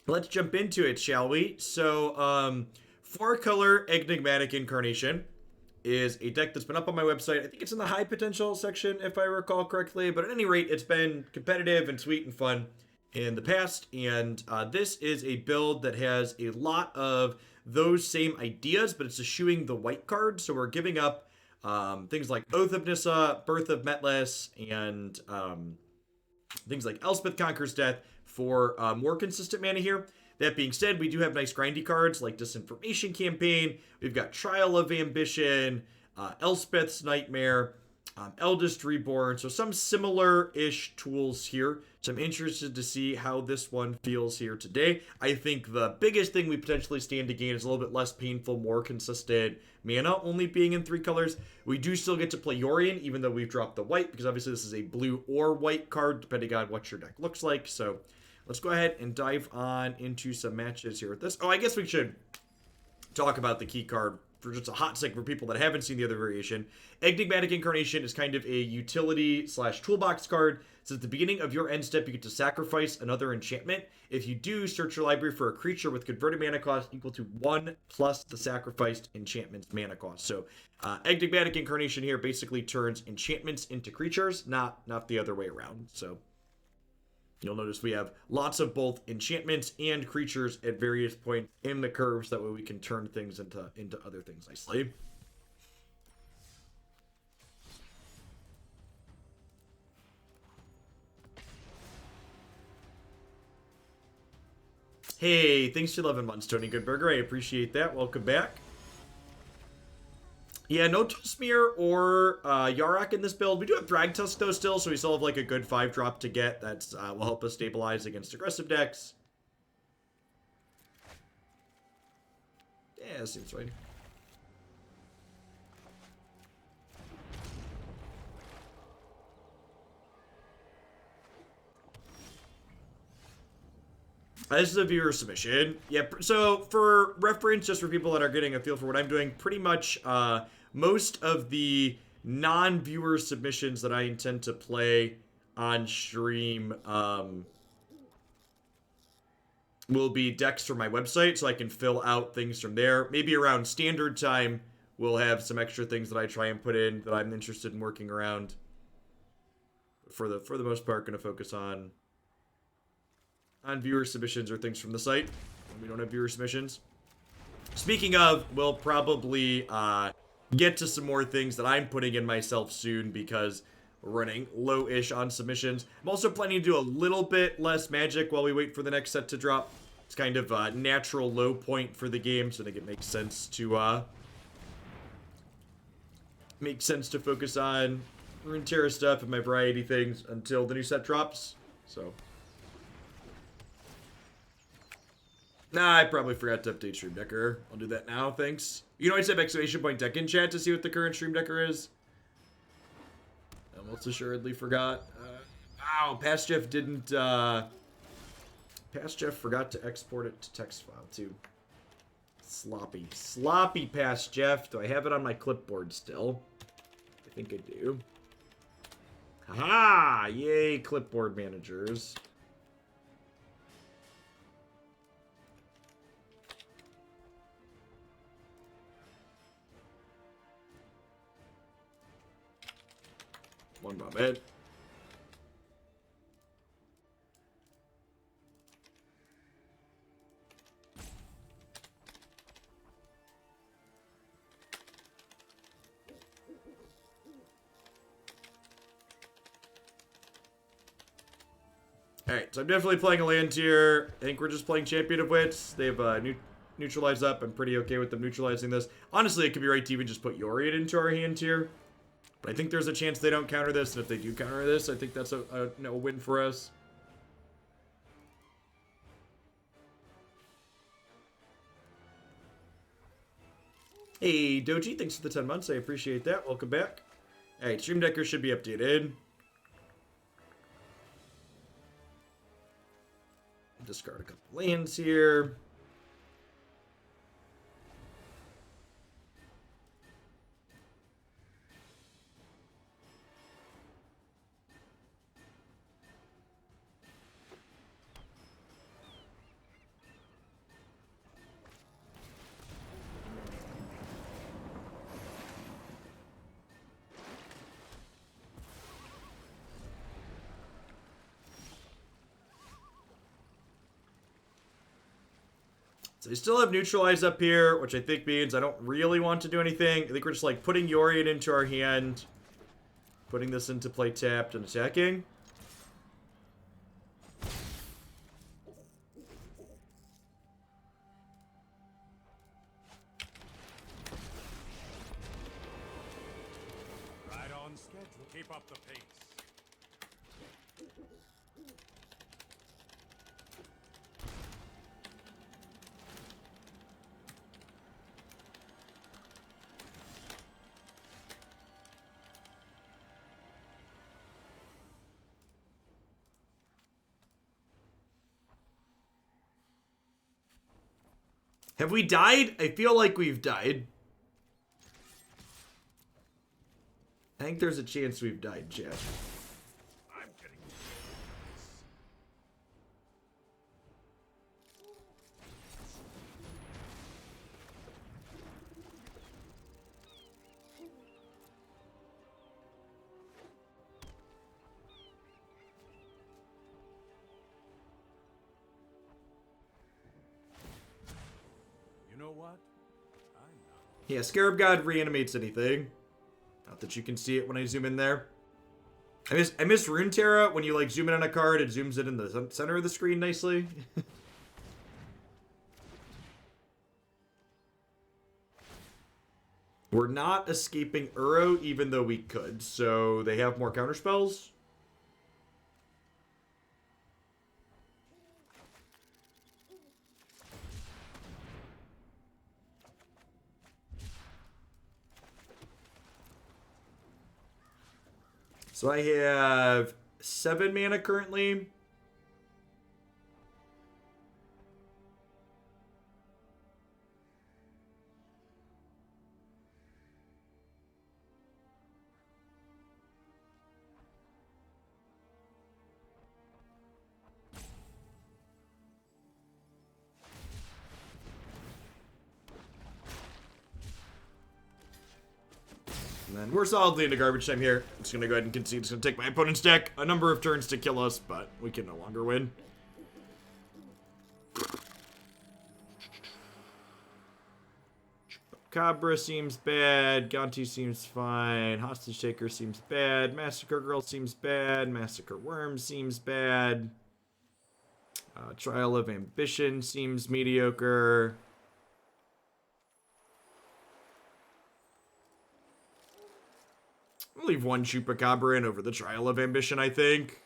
let's jump into it, shall we? So, 4-color Enigmatic Incarnation is a deck that's been up on my website. I think it's in the high potential section, if I recall correctly. But at any rate, it's been competitive and sweet and fun in the past. And this is a build that has a lot of those same ideas, but it's eschewing the white card. So we're giving up things like Oath of Nissa, Birth of Metless, and things like Elspeth Conquers Death for more consistent mana here. That being said, we do have nice grindy cards like Disinformation Campaign. We've got Trial of Ambition, Elspeth's Nightmare, Eldest Reborn. So some similar-ish tools here. So I'm interested to see how this one feels here today. I think the biggest thing we potentially stand to gain is a little bit less painful, more consistent mana only being in 3 colors. We do still get to play Yorion, even though we've dropped the white, because obviously this is a blue or white card, depending on what your deck looks like. So let's go ahead and dive on into some matches here with this. Oh, I guess we should talk about the key card for just a hot sec for people that haven't seen the other variation. Enigmatic Incarnation is kind of a utility slash toolbox card. So at the beginning of your end step, you get to sacrifice another enchantment. If you do, search your library for a creature with converted mana cost equal to 1 plus the sacrificed enchantment's mana cost. So Enigmatic Incarnation here basically turns enchantments into creatures, not the other way around. So you'll notice we have lots of both enchantments and creatures at various points in the curves. That way we can turn things into other things nicely. Hey, thanks for 11 months, Tony Goodberger. I appreciate that. Welcome back. Yeah, no Tusmir or Yarok in this build. We do have Thragtusk, though, still, so we still have, like, a good 5-drop to get. That will help us stabilize against aggressive decks. Yeah, that seems right. This is a viewer submission. Yep. So for reference, just for people that are getting a feel for what I'm doing, pretty much most of the non-viewer submissions that I intend to play on stream will be decks from my website, so I can fill out things from there. Maybe around standard time, we'll have some extra things that I try and put in that I'm interested in working around. For the most part, going to focus on viewer submissions or things from the site when we don't have viewer submissions. Speaking of, we'll probably get to some more things that I'm putting in myself soon because we're running low-ish on submissions. I'm also planning to do a little bit less Magic while we wait for the next set to drop. It's kind of a natural low point for the game, so I think it makes sense to focus on Runeterra stuff and my variety things until the new set drops. So nah, I probably forgot to update Stream Decker. I'll do that now, thanks. You know, I type exclamation point deck in chat to see what the current Stream Decker is. I most assuredly forgot. Wow, Past Jeff didn't, Past Jeff forgot to export it to text file, too. Sloppy. Sloppy, Past Jeff. Do I have it on my clipboard still? I think I do. Haha! Yay, clipboard managers. One moment. Alright, so I'm definitely playing a land tier. I think we're just playing Champion of Wits. They've neutralized up. I'm pretty okay with them neutralizing this. Honestly, it could be right to even just put Yorion into our hand tier. But I think there's a chance they don't counter this, and if they do counter this, I think that's a win for us. Hey, Doji, thanks for the 10 months. I appreciate that. Welcome back. Alright, Stream Decker should be updated. Discard a couple lands here. So I still have Neutralize up here, which I think means I don't really want to do anything. I think we're just like putting Yorion into our hand, putting this into play tapped and attacking. Right on schedule. Keep up the pace. Have we died? I feel like we've died. I think there's a chance we've died, chat. I'm getting You know what? I know. Yeah, Scarab God reanimates anything. Not that you can see it when I zoom in there. I miss Runeterra when you like zoom in on a card, it zooms it in the center of the screen nicely. We're not escaping Uro even though we could, so they have more counterspells. So I have 7 mana currently. And then we're solidly into garbage time here. I'm just going to go ahead and concede. It's going to take my opponent's deck a number of turns to kill us, but we can no longer win. Chupacabra seems bad. Gonti seems fine. Hostage Taker seems bad. Massacre Girl seems bad. Massacre Wurm seems bad. Trial of Ambition seems mediocre. I'll leave one Chupacabra in over the Trial of Ambition, I think.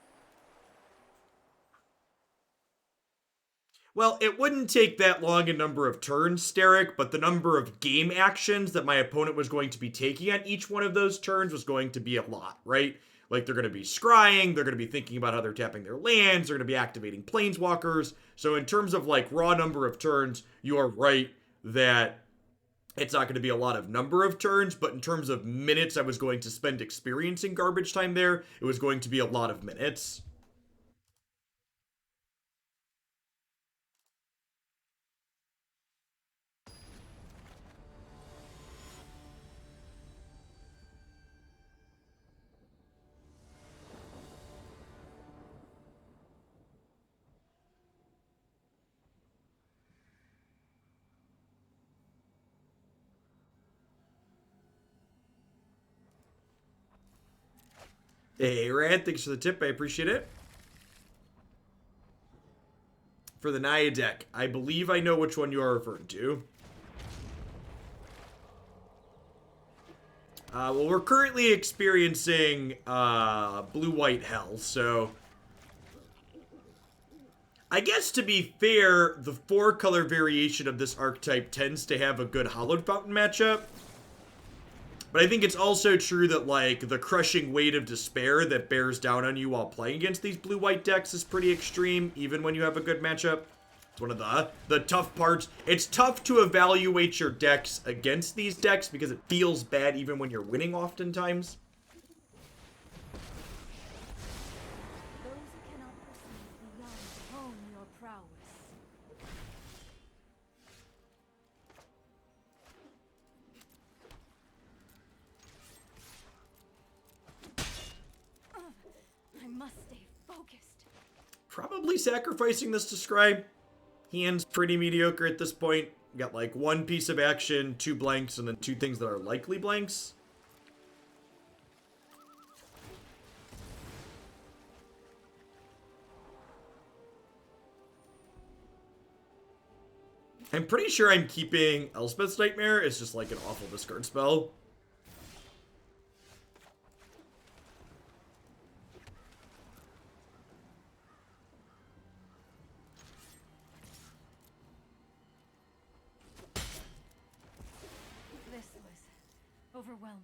Well, it wouldn't take that long a number of turns, Steric, but the number of game actions that my opponent was going to be taking on each one of those turns was going to be a lot, right? Like, they're going to be scrying, they're going to be thinking about how they're tapping their lands, they're going to be activating planeswalkers. So in terms of, like, raw number of turns, you are right that it's not going to be a lot of number of turns, but in terms of minutes I was going to spend experiencing garbage time there, it was going to be a lot of minutes. Hey, Rad, thanks for the tip. I appreciate it. For the Naya deck, I believe I know which one you are referring to. Well, we're currently experiencing blue-white hell, so I guess to be fair, the 4-color variation of this archetype tends to have a good Hallowed Fountain matchup. But I think it's also true that, like, the crushing weight of despair that bears down on you while playing against these blue-white decks is pretty extreme, even when you have a good matchup. It's one of the tough parts. It's tough to evaluate your decks against these decks because it feels bad even when you're winning oftentimes. Those who cannot perceive beyond hone your prowess. I must stay focused. Probably sacrificing this to Scribe. Hand's pretty mediocre at this point. Got like one piece of action, 2 blanks, and then 2 things that are likely blanks. I'm pretty sure I'm keeping Elspeth's Nightmare. It's just like an awful discard spell. This was overwhelming.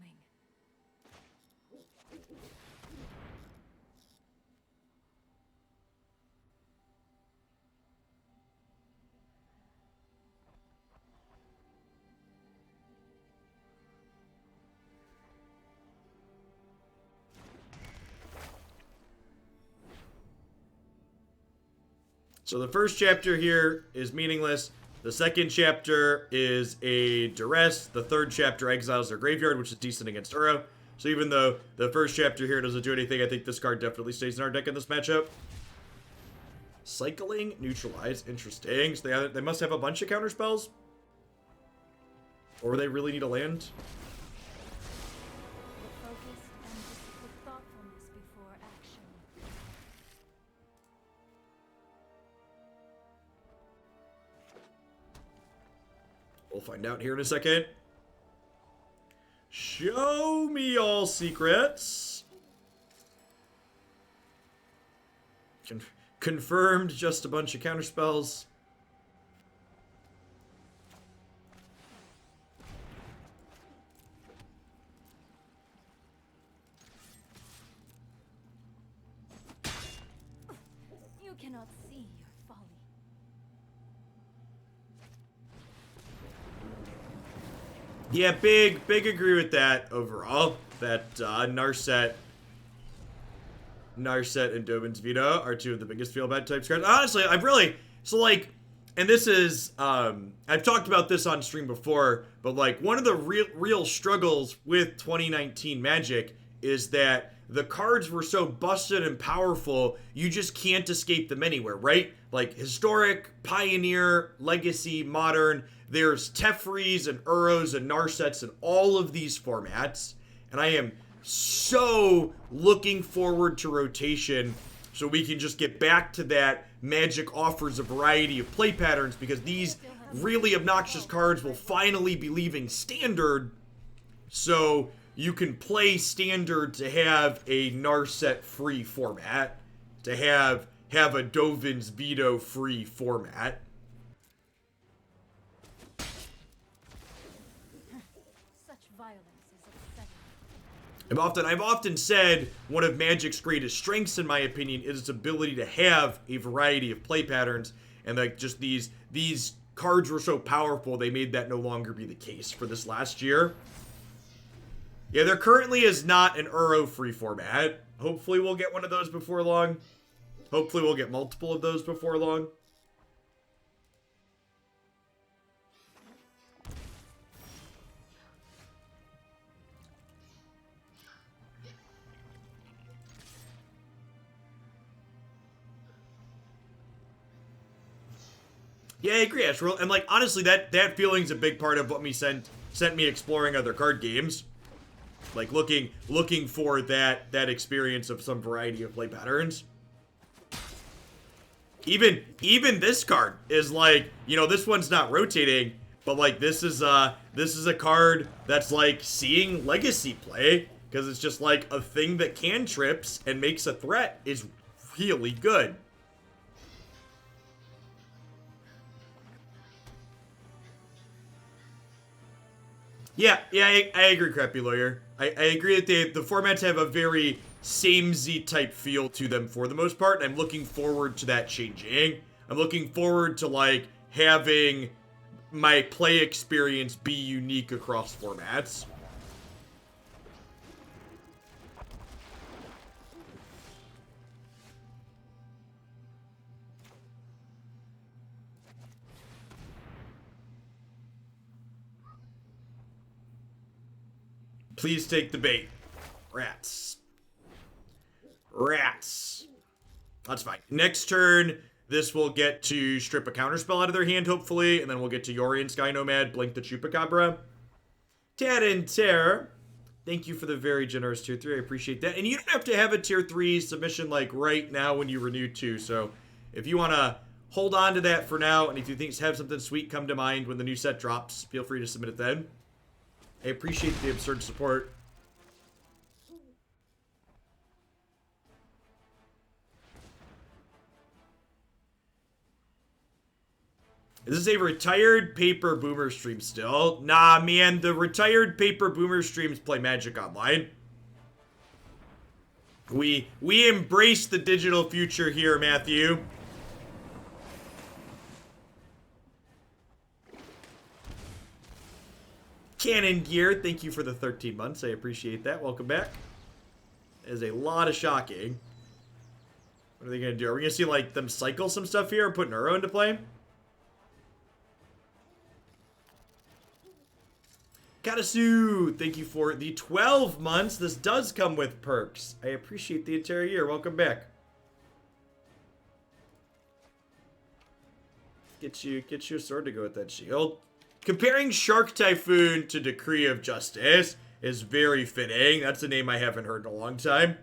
So the first chapter here is meaningless. The second chapter is a duress. The third chapter exiles their graveyard, which is decent against Uro. So even though the first chapter here doesn't do anything, I think this card definitely stays in our deck in this matchup. Cycling, neutralize, interesting. So they must have a bunch of counter spells. Or they really need a land. Focus and with thoughtfulness before action. We'll find out here in a second. Show me all secrets. Confirmed, just a bunch of counterspells. You cannot see your folly. Yeah, big agree with that overall. That Narset and Dovin's Veto are 2 of the biggest feel bad types cards. Honestly, I've really, so like, and this is, I've talked about this on stream before, but like one of the real struggles with 2019 Magic is that the cards were so busted and powerful, you just can't escape them anywhere, right? Like Historic, Pioneer, Legacy, Modern, there's Tefris and Uros and Narsets in all of these formats, and I am so looking forward to rotation so we can just get back to that Magic offers a variety of play patterns, because these really obnoxious cards will finally be leaving Standard, so you can play Standard to have a Narset free format, to have a Dovin's Veto free format. Such violence is upsetting. I've often said one of Magic's greatest strengths, in my opinion, is its ability to have a variety of play patterns, and like just these cards were so powerful they made that no longer be the case for this last year. Yeah, there currently is not an Uro free format. Hopefully we'll get one of those before long. Hopefully we'll get multiple of those before long. Yeah, I agree, Astral. And like honestly, that feeling's a big part of what sent me exploring other card games. Like looking for that experience of some variety of play patterns. Even this card is like, you know, this one's not rotating, but like this is a card that's like seeing legacy play, because it's just like a thing that cantrips and makes a threat is really good. Yeah, I agree, Crappy Lawyer. I agree that the formats have a very samey type feel to them for the most part. I'm looking forward to that changing. I'm looking forward to like having my play experience be unique across formats. Please take the bait. Rats. That's fine. Next turn, This will get to strip a counterspell out of their hand, hopefully, and then we'll get to Yorion Sky Nomad, blink the Chupacabra. Tad and Terror, thank you for the very generous tier 3. I appreciate that. And you don't have to have a tier 3 submission like right now when you renew too. So if you want to hold on to that for now, and if you think have something sweet come to mind when the new set drops, feel free to submit it then. I appreciate the absurd support. Is this a retired paper boomer stream still? Nah, man, the retired paper boomer streams play Magic Online. We embrace the digital future here, Matthew. Cannon Gear, thank you for the 13 months. I appreciate that. Welcome back. That is a lot of shocking. What are they going to do? Are we going to see, like, them cycle some stuff here and put Neuro into play? Katasu, thank you for the 12 months. This does come with perks. I appreciate the entire year. Welcome back. Get you a sword to go with that shield. Comparing Shark Typhoon to Decree of Justice is very fitting. That's a name I haven't heard in a long time.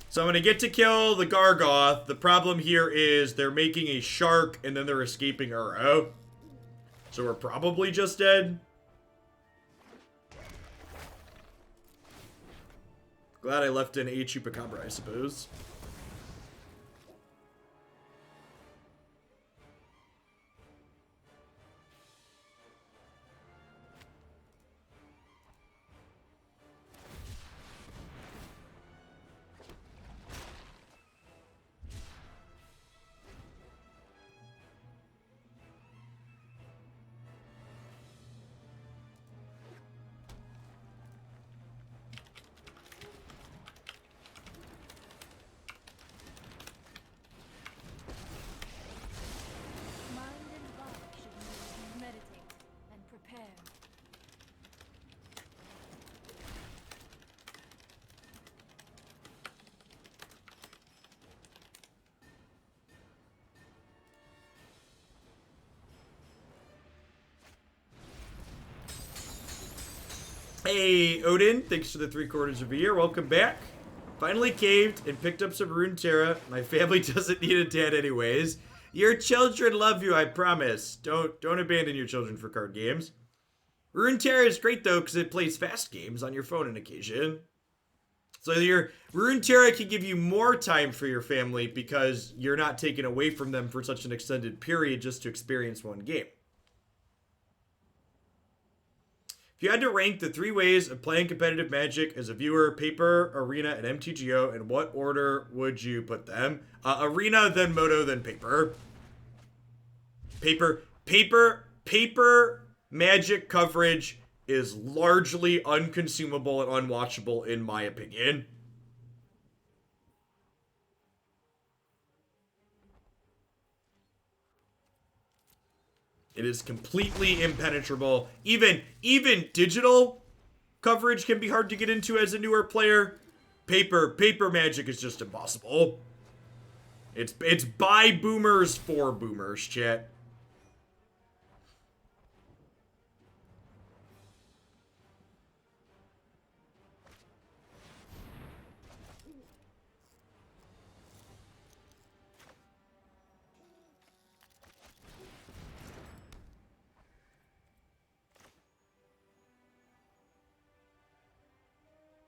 So I'm going to get to kill the Gargoth. The problem here is they're making a shark and then they're escaping Uro. So we're probably just dead. Glad I left in a Chupacabra, I suppose. Hey, Odin, thanks for the 3/4 of a year. Welcome back. Finally caved and picked up some Runeterra. My family doesn't need a dad anyways. Your children love you, I promise. Don't abandon your children for card games. Runeterra is great, though, because it plays fast games on your phone on occasion. So your Runeterra can give you more time for your family because you're not taken away from them for such an extended period just to experience one game. If you had to rank the 3 ways of playing competitive Magic as a viewer, Paper, Arena, and MTGO, in what order would you put them? Arena, then Moto, then Paper. Paper Magic coverage is largely unconsumable and unwatchable in my opinion. It is completely impenetrable. Even digital coverage can be hard to get into as a newer player. Paper Magic is just impossible. It's by boomers for boomers, chat.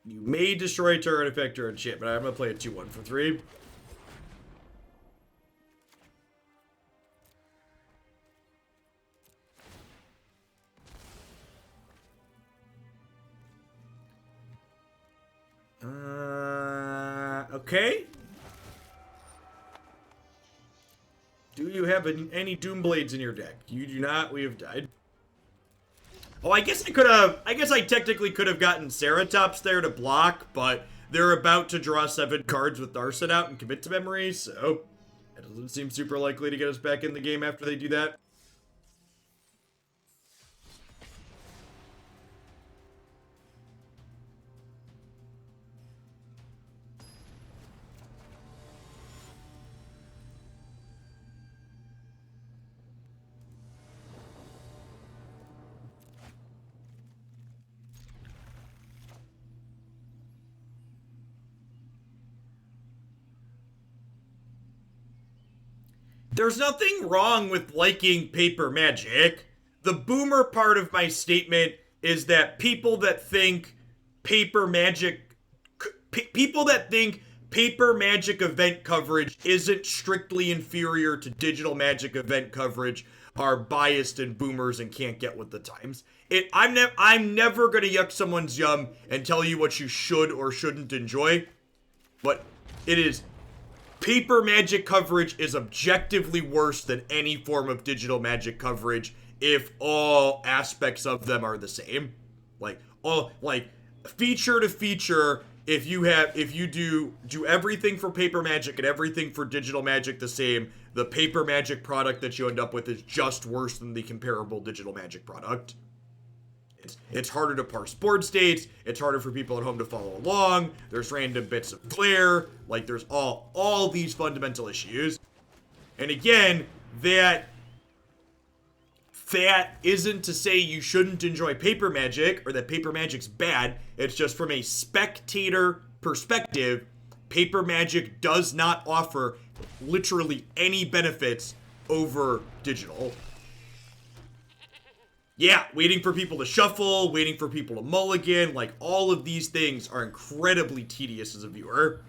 You may destroy turret effector and shit, but I'm gonna play a 2-1 for 3. Okay. Do you have any Doomblades in your deck? You do not. We have died. Oh, I guess I technically could have gotten Ceratops there to block, but they're about to draw 7 cards with Narset out and commit to memory, so it doesn't seem super likely to get us back in the game after they do that. There's nothing wrong with liking paper magic. The boomer part of my statement is that people that think paper magic event coverage isn't strictly inferior to digital magic event coverage are biased and boomers and can't get with the times. I'm never gonna yuck someone's yum and tell you what you should or shouldn't enjoy, but it is paper magic coverage is objectively worse than any form of digital magic coverage if all aspects of them are the same. Like feature to feature, if you do everything for paper magic and everything for digital magic the same, the paper magic product that you end up with is just worse than the comparable digital magic product. It's harder to parse board states, it's harder for people at home to follow along, there's random bits of glare, like there's all these fundamental issues. And again, that isn't to say you shouldn't enjoy paper magic or that paper magic's bad. It's just from a spectator perspective, paper magic does not offer literally any benefits over digital. Yeah, waiting for people to shuffle, waiting for people to mulligan, like all of these things are incredibly tedious as a viewer.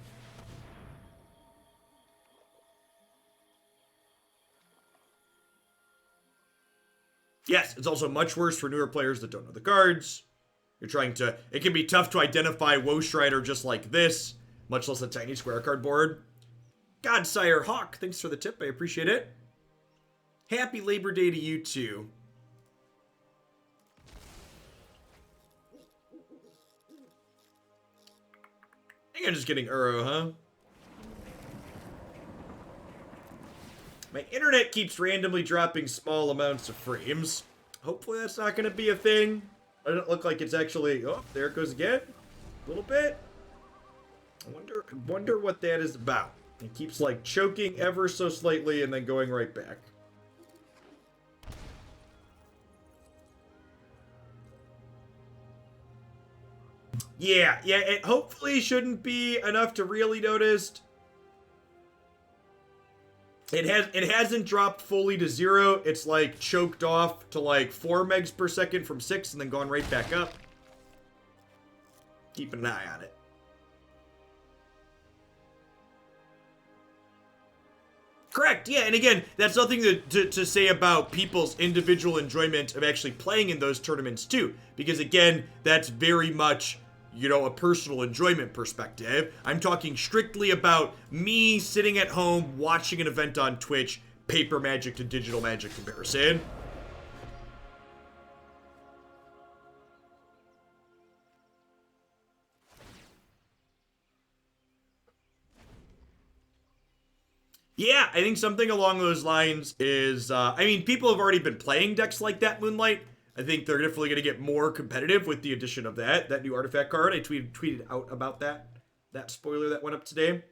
Yes, it's also much worse for newer players that don't know the cards. It can be tough to identify Woe Strider just like this, much less a tiny square card board. Godsire Hawk, thanks for the tip, I appreciate it. Happy Labor Day to you too. I think I'm just getting Uro, huh? My internet keeps randomly dropping small amounts of frames. Hopefully that's not going to be a thing. It doesn't look like it's actually... Oh, there it goes again. A little bit. I wonder what that is about. It keeps, like, choking ever so slightly and then going right back. Yeah, it hopefully shouldn't be enough to really notice. It hasn't dropped fully to 0. It's like choked off to like 4 megs per second from 6 and then gone right back up. Keeping an eye on it. Correct, yeah, and again, that's nothing to say about people's individual enjoyment of actually playing in those tournaments too, because again, that's very much, you know, a personal enjoyment perspective. I'm talking strictly about me sitting at home watching an event on Twitch, paper magic to digital magic comparison. Yeah, I think something along those lines is, I mean, people have already been playing decks like that, Moonlight. I think they're definitely going to get more competitive with the addition of that new artifact card. I tweeted out about that spoiler that went up today.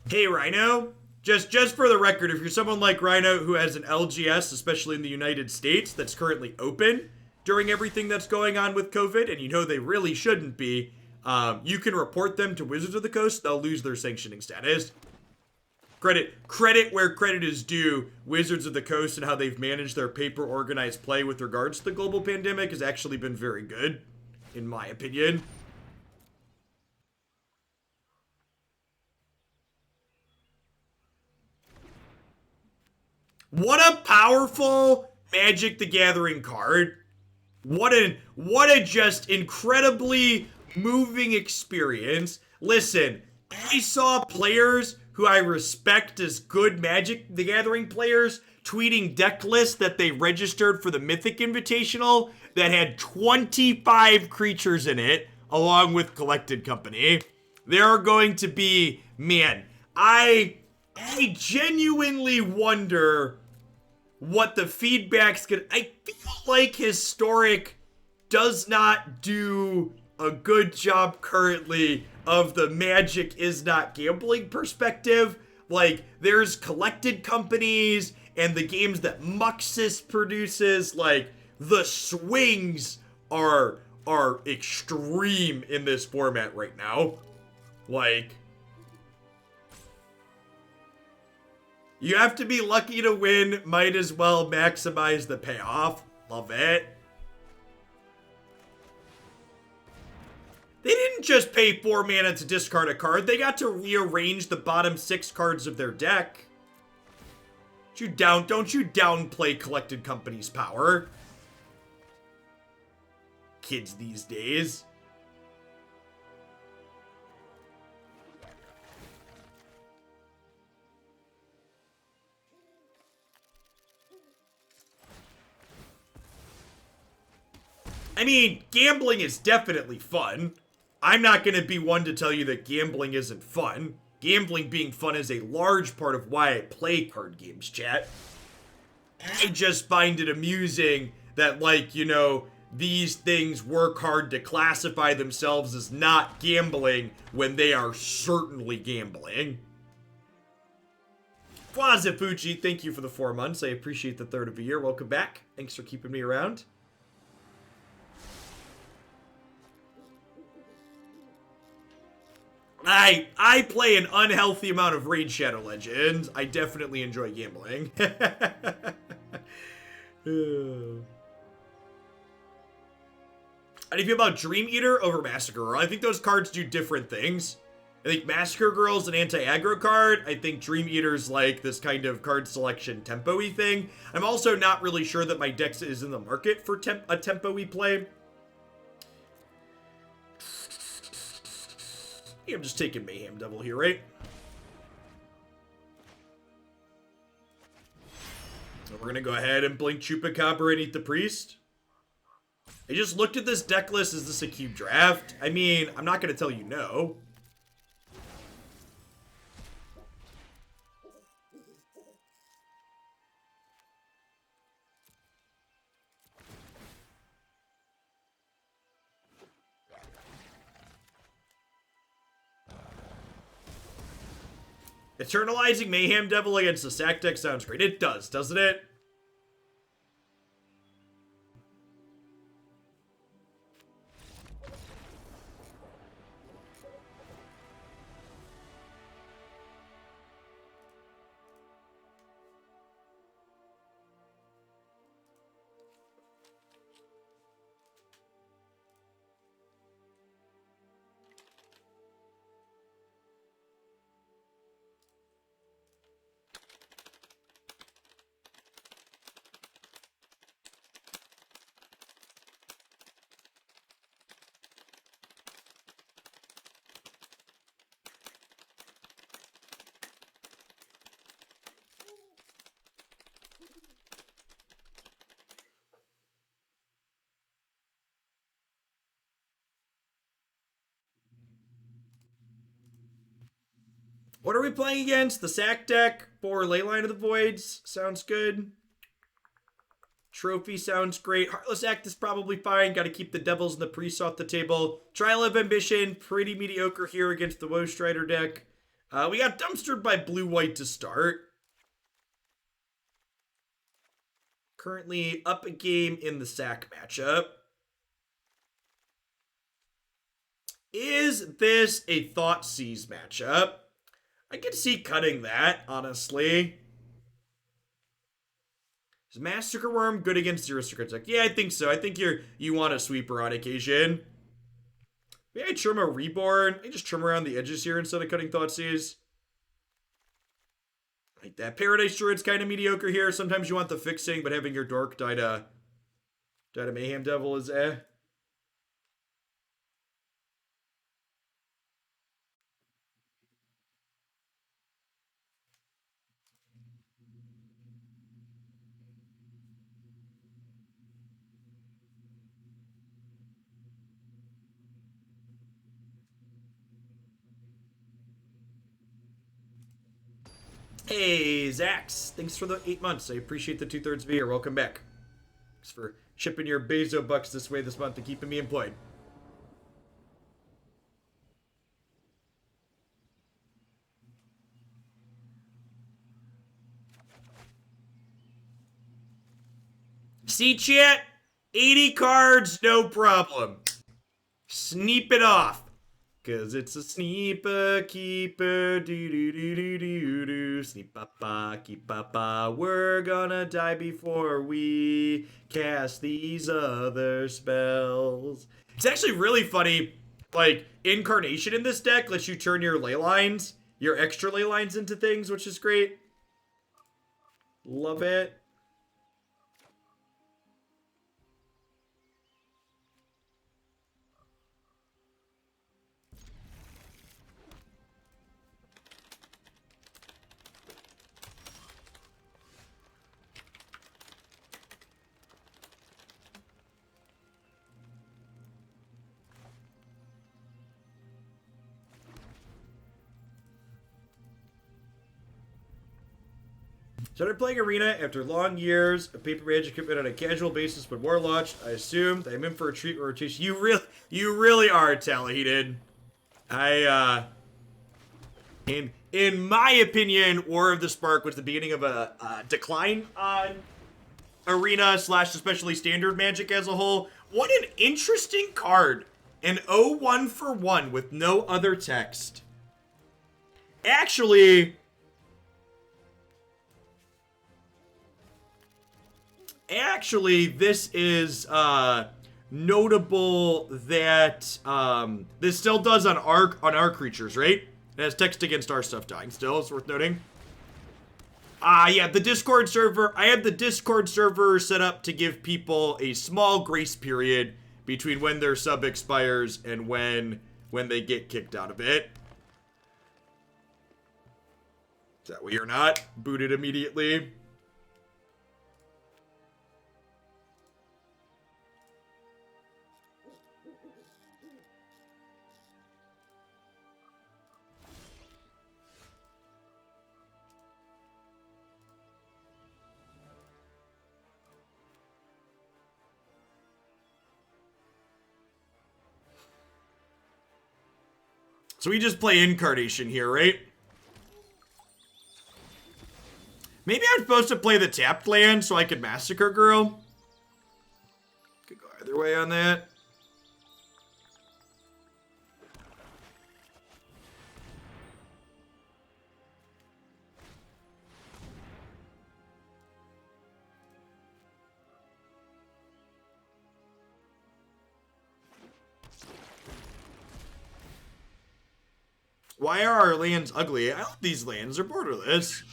Hey, Rhino. Just for the record, if you're someone like Rhino who has an LGS, especially in the United States, that's currently open during everything that's going on with COVID, and you know they really shouldn't be, you can report them to Wizards of the Coast. They'll lose their sanctioning status. Credit where credit is due. Wizards of the Coast and how they've managed their paper organized play with regards to the global pandemic has actually been very good, in my opinion. What a powerful Magic the Gathering card. What a just incredibly moving experience. Listen, I saw players who I respect as good Magic the Gathering players tweeting deck lists that they registered for the Mythic Invitational that had 25 creatures in it, along with Collected Company. There are going to be, man, I genuinely wonder what the feedback's gonna. I feel like Historic does not do a good job currently of the Magic is not gambling perspective. Like, there's collected companies and the games that Muxus produces, like, the swings are extreme in this format right now. Like, you have to be lucky to win, might as well maximize the payoff. Love it. They didn't just pay 4 mana to discard a card, they got to rearrange the bottom 6 cards of their deck. Don't you downplay Collected Company's power. Kids these days. I mean, gambling is definitely fun. I'm not going to be one to tell you that gambling isn't fun. Gambling being fun is a large part of why I play card games, chat. I just find it amusing that, like, you know, these things work hard to classify themselves as not gambling when they are certainly gambling. Fwazifuchi, thank you for the 4 months. I appreciate the third of a year. Welcome back. Thanks for keeping me around. I play an unhealthy amount of Raid Shadow Legends. I definitely enjoy gambling. How do you feel about Dream Eater over Massacre Girl? I think those cards do different things. I think Massacre Girl's an anti-aggro card. I think Dream Eater's like this kind of card selection tempo-y thing. I'm also not really sure that my deck is in the market for a tempo-y play. I'm just taking Mayhem Devil here, right? So we're gonna go ahead and blink Chupacabra and eat the Priest. I just looked at this deck list. Is this a cube draft? I mean, I'm not gonna tell you no. Eternalizing Mayhem Devil against the sack deck sounds great. It does, doesn't it? What are we playing against? The sack deck for Leyline of the Voids. Sounds good. Trophy sounds great. Heartless Act is probably fine. Got to keep the Devils and the Priests off the table. Trial of Ambition, pretty mediocre here against the Woe Strider deck. We got dumpstered by blue-white to start. Currently up a game in the sack matchup. Is this a Thoughtseize matchup? I could see cutting that, honestly. Is Massacre Wurm good against the Aristocrat deck? Yeah, I think so. I think you want a sweeper on occasion. Maybe I trim a Reborn. I just trim around the edges here instead of cutting Thoughtseize. Like that. Paradise Druid's kind of mediocre here. Sometimes you want the fixing, but having your dork die to Mayhem Devil is eh. Hey, Zax, thanks for the 8 months. I appreciate the 2/3 of a year. Welcome back. Thanks for shipping your Bezo bucks this way this month and keeping me employed. See, chat? 80 cards, no problem. Sneep it off. Cause it's a sneeper keeper, do do do do do do, sneep papa, keep papa. We're gonna die before we cast these other spells. It's actually really funny. Like, Incarnation in this deck lets you turn your ley lines, your extra ley lines into things, which is great. Love it. Started playing Arena after long years of paper magic commitment on a casual basis when war launched. I assumed I'm in for a treat or rotation. You really are talented. In my opinion, War of the Spark was the beginning of a decline on Arena / especially Standard Magic as a whole. What an interesting card. An 0-1 for 1 with no other text. Actually, this is notable that this still does on our creatures, right? It has text against our stuff dying still. It's worth noting. Yeah, the Discord server. I have the Discord server set up to give people a small grace period between when their sub expires and when they get kicked out of it. Is that way you're not booted immediately? So we just play Incarnation here, right? Maybe I'm supposed to play the tapped land so I could Massacre Girl. Could go either way on that. Why are our lands ugly? I like these lands. They're borderless.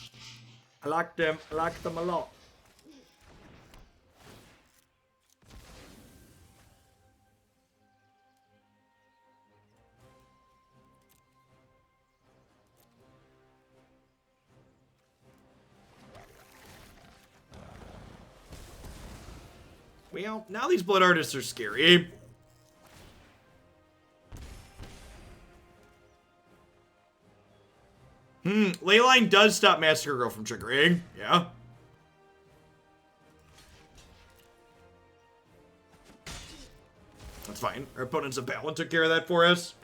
I like them. I like them a lot. Well, now these blood artists are scary. Leyline does stop Massacre Girl from triggering. Yeah. That's fine. Our opponent's Avalon took care of that for us.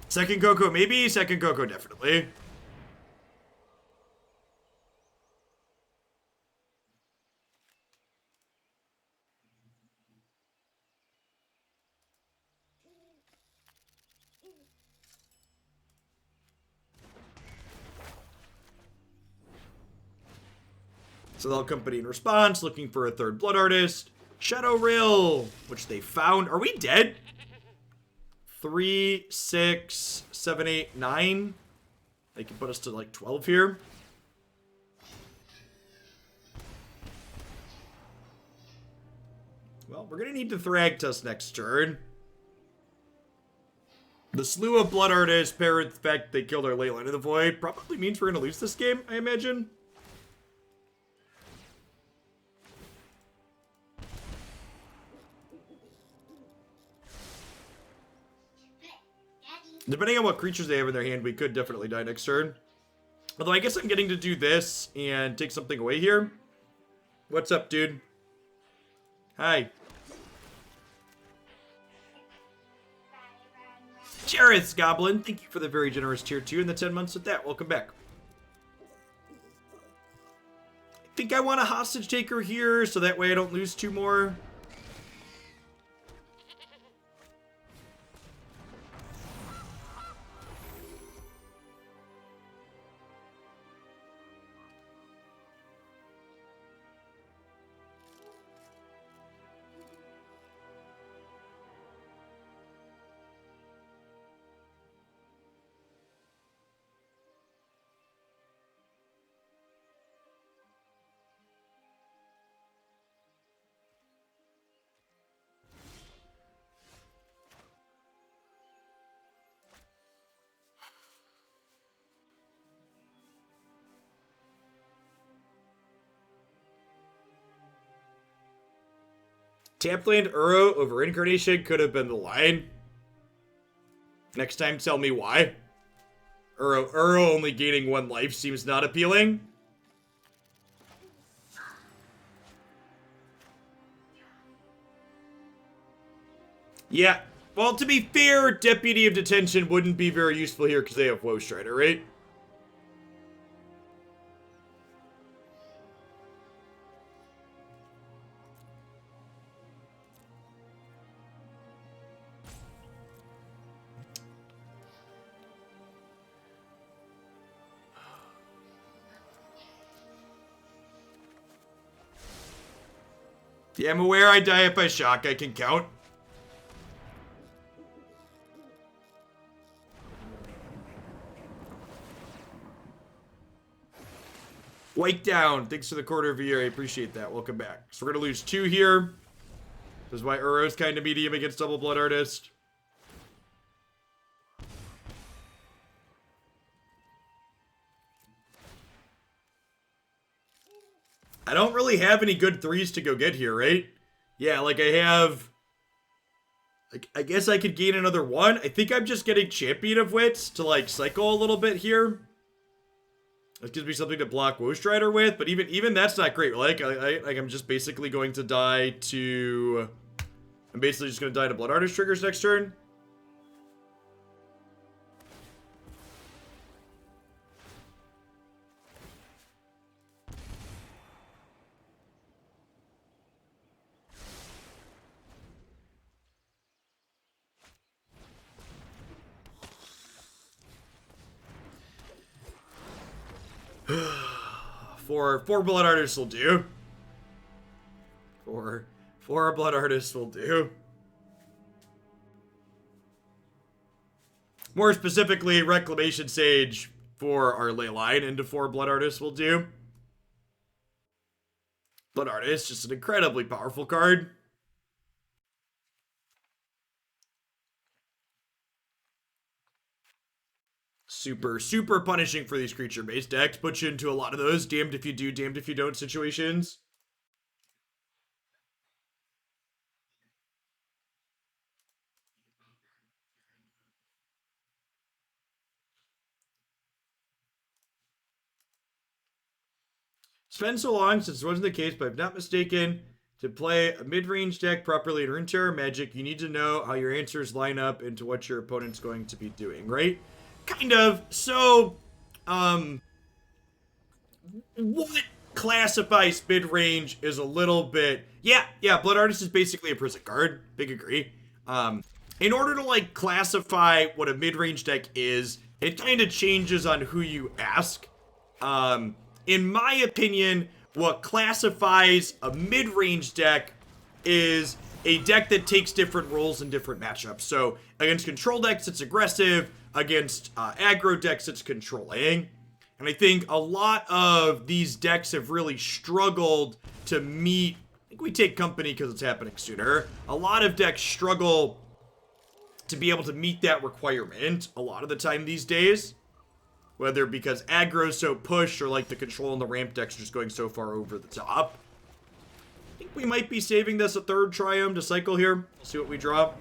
Second Coco, maybe. Second Coco, definitely. So they'll company in response, looking for a third blood artist. Shadow Rill, which they found. Are we dead? 3, 6, 7, 8, 9. They can put us to like 12 here. Well, we're going to need to Thragtusk next turn. The slew of Blood Artists, paired with the fact they killed our Leyline of the Void, probably means we're going to lose this game, I imagine. Depending on what creatures they have in their hand, we could definitely die next turn. Although I guess I'm getting to do this and take something away here. What's up, dude? Hi. Jareth's Goblin, thank you for the very generous tier 2 and the 10 months with that. Welcome back. I think I want a hostage taker here, so that way I don't lose 2 more. Tapland Uro over Incarnation could have been the line. Next time, tell me why. Uro only gaining 1 life seems not appealing. Yeah, well, to be fair, Deputy of Detention wouldn't be very useful here because they have Woe Strider, right? Yeah, I'm aware I die if I shock. I can count. Wake down. Thanks for the quarter of a year. I appreciate that. Welcome back. So we're going to lose 2 here. This is why Uro's kind of medium against Double Blood Artist. I don't really have any good 3s to go get here, right? Yeah, like I have... Like, I guess I could gain another 1. I think I'm just getting Champion of Wits to, like, cycle a little bit here. That gives me something to block Woe Strider with, but even that's not great. Like, I'm just basically going to die to... I'm basically just going to die to Blood Artist triggers next turn. Four Blood Artists will do. Four Blood Artists will do. More specifically, Reclamation Sage for our ley line into 4 Blood Artists will do. Blood Artist, just an incredibly powerful card. Super punishing for these creature-based decks. Puts you into a lot of those damned if you do, damned if you don't situations. It's been so long since it wasn't the case, but if not mistaken, to play a mid-range deck properly in Runeterra Magic, you need to know how your answers line up into what your opponent's going to be doing, right? Kind of. So, what classifies mid-range is a little bit... Yeah, Blood Artist is basically a prison card. Big agree. In order to, like, classify what a mid-range deck is, it kind of changes on who you ask. In my opinion, what classifies a mid-range deck is a deck that takes different roles in different matchups. So, against control decks, it's aggressive. against aggro decks it's controlling. And I think a lot of these decks have really struggled to meet, I think we take company because it's happening sooner. A lot of decks struggle to be able to meet that requirement a lot of the time these days. Whether because aggro's so pushed or like the control and the ramp decks are just going so far over the top. I think we might be saving this a third Triome to cycle here. We'll see what we draw.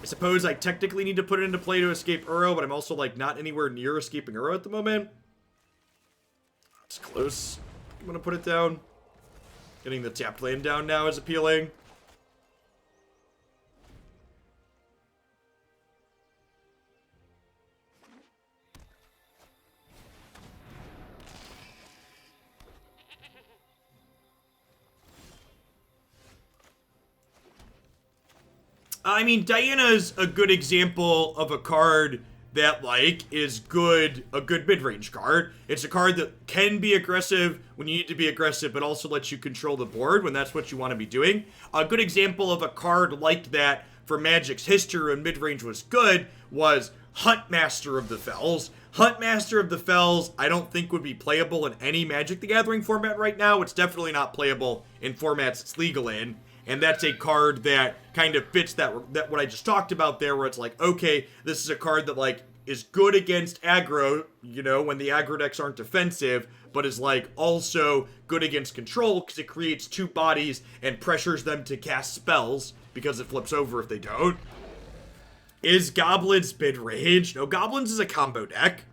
I suppose I technically need to put it into play to escape Uro, but I'm also like not anywhere near escaping Uro at the moment. It's close. I'm gonna put it down. Getting the tapped land down now is appealing. I mean, Diana's a good example of a card that, like, is good, a good mid-range card. It's a card that can be aggressive when you need to be aggressive, but also lets you control the board when that's what you want to be doing. A good example of a card like that for Magic's history when mid-range was good was Huntmaster of the Fells. Huntmaster of the Fells, I don't think would be playable in any Magic the Gathering format right now. It's definitely not playable in formats it's legal in. And that's a card that kind of fits that what I just talked about there, where it's like, okay, this is a card that, like, is good against aggro, you know, when the aggro decks aren't defensive, but is, like, also good against control, because it creates two bodies and pressures them to cast spells, because it flips over if they don't. Is Goblins mid-range? No, Goblins is a combo deck.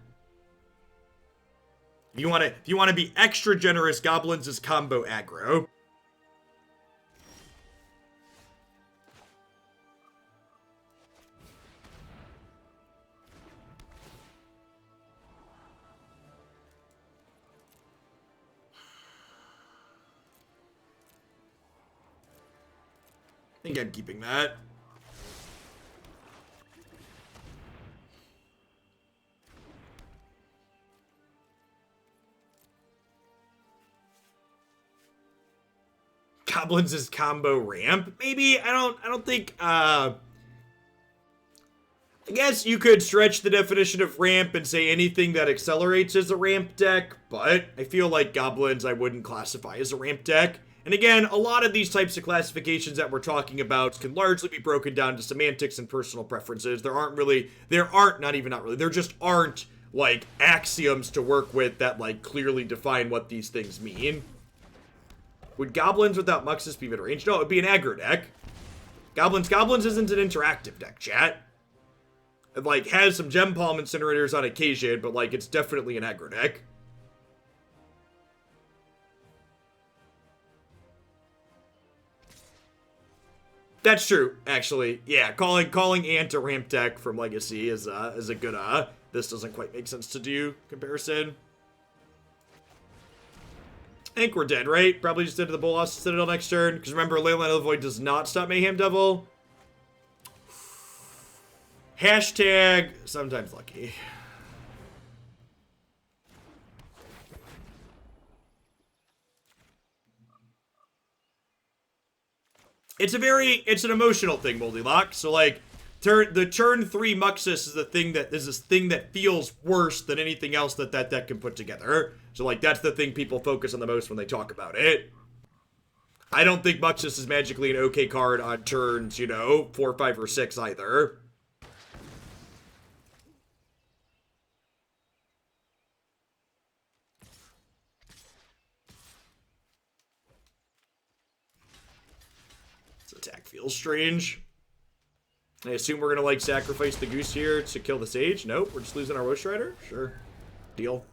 If you want to be extra generous, Goblins is combo aggro. I think I'm keeping that. Goblins is combo ramp. Maybe I don't think I guess you could stretch the definition of ramp and say anything that accelerates is a ramp deck, but I feel like Goblins I wouldn't classify as a ramp deck. And again, a lot of these types of classifications that we're talking about can largely be broken down to semantics and personal preferences. There just aren't, like, axioms to work with that, like, clearly define what these things mean. Would Goblins without Muxus be mid-range? No, it would be an aggro deck. Goblins isn't an interactive deck, chat. It, like, has some Gem Palm Incinerators on occasion, but, like, it's definitely an aggro deck. That's true, actually. Yeah, calling Ant a ramp deck from Legacy is a good this doesn't quite make sense to do comparison. I think we're dead, right? Probably just into the Bolas Citadel next turn. Because remember, Leyline of the Void does not stop Mayhem Devil. Hashtag sometimes lucky. It's an emotional thing, Moldylock. So, like, the turn 3 Muxus is this thing that feels worse than anything else that deck can put together. So, like, that's the thing people focus on the most when they talk about it. I don't think Muxus is magically an okay card on turns, 4, 5, or 6 either. Attack feels strange. I assume we're gonna, like, sacrifice the goose here to kill the sage. Nope, we're just losing our Roach Rider. Sure. Deal.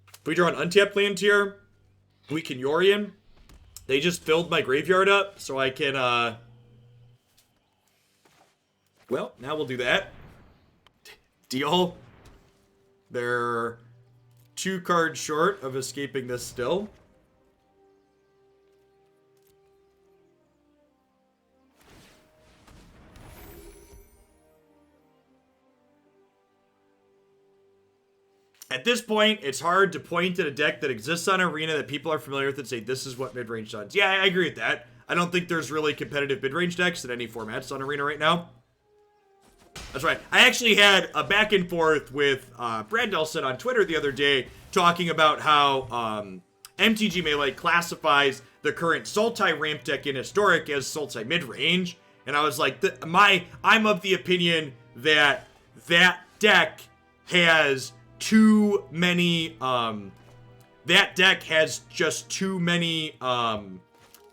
If we draw an untapped land here, we can Yorion. They just filled my graveyard up, so I can, well, now we'll do that. Deal. They're 2 cards short of escaping this still. At this point, it's hard to point at a deck that exists on Arena that people are familiar with and say, this is what mid-range does. Yeah, I agree with that. I don't think there's really competitive mid-range decks in any formats on Arena right now. That's right. I actually had a back and forth with Brad Nelson on Twitter the other day talking about how MTG Melee classifies the current Sultai ramp deck in Historic as Sultai mid-range. And I was like, I'm of the opinion that that deck has too many, that deck has just too many, I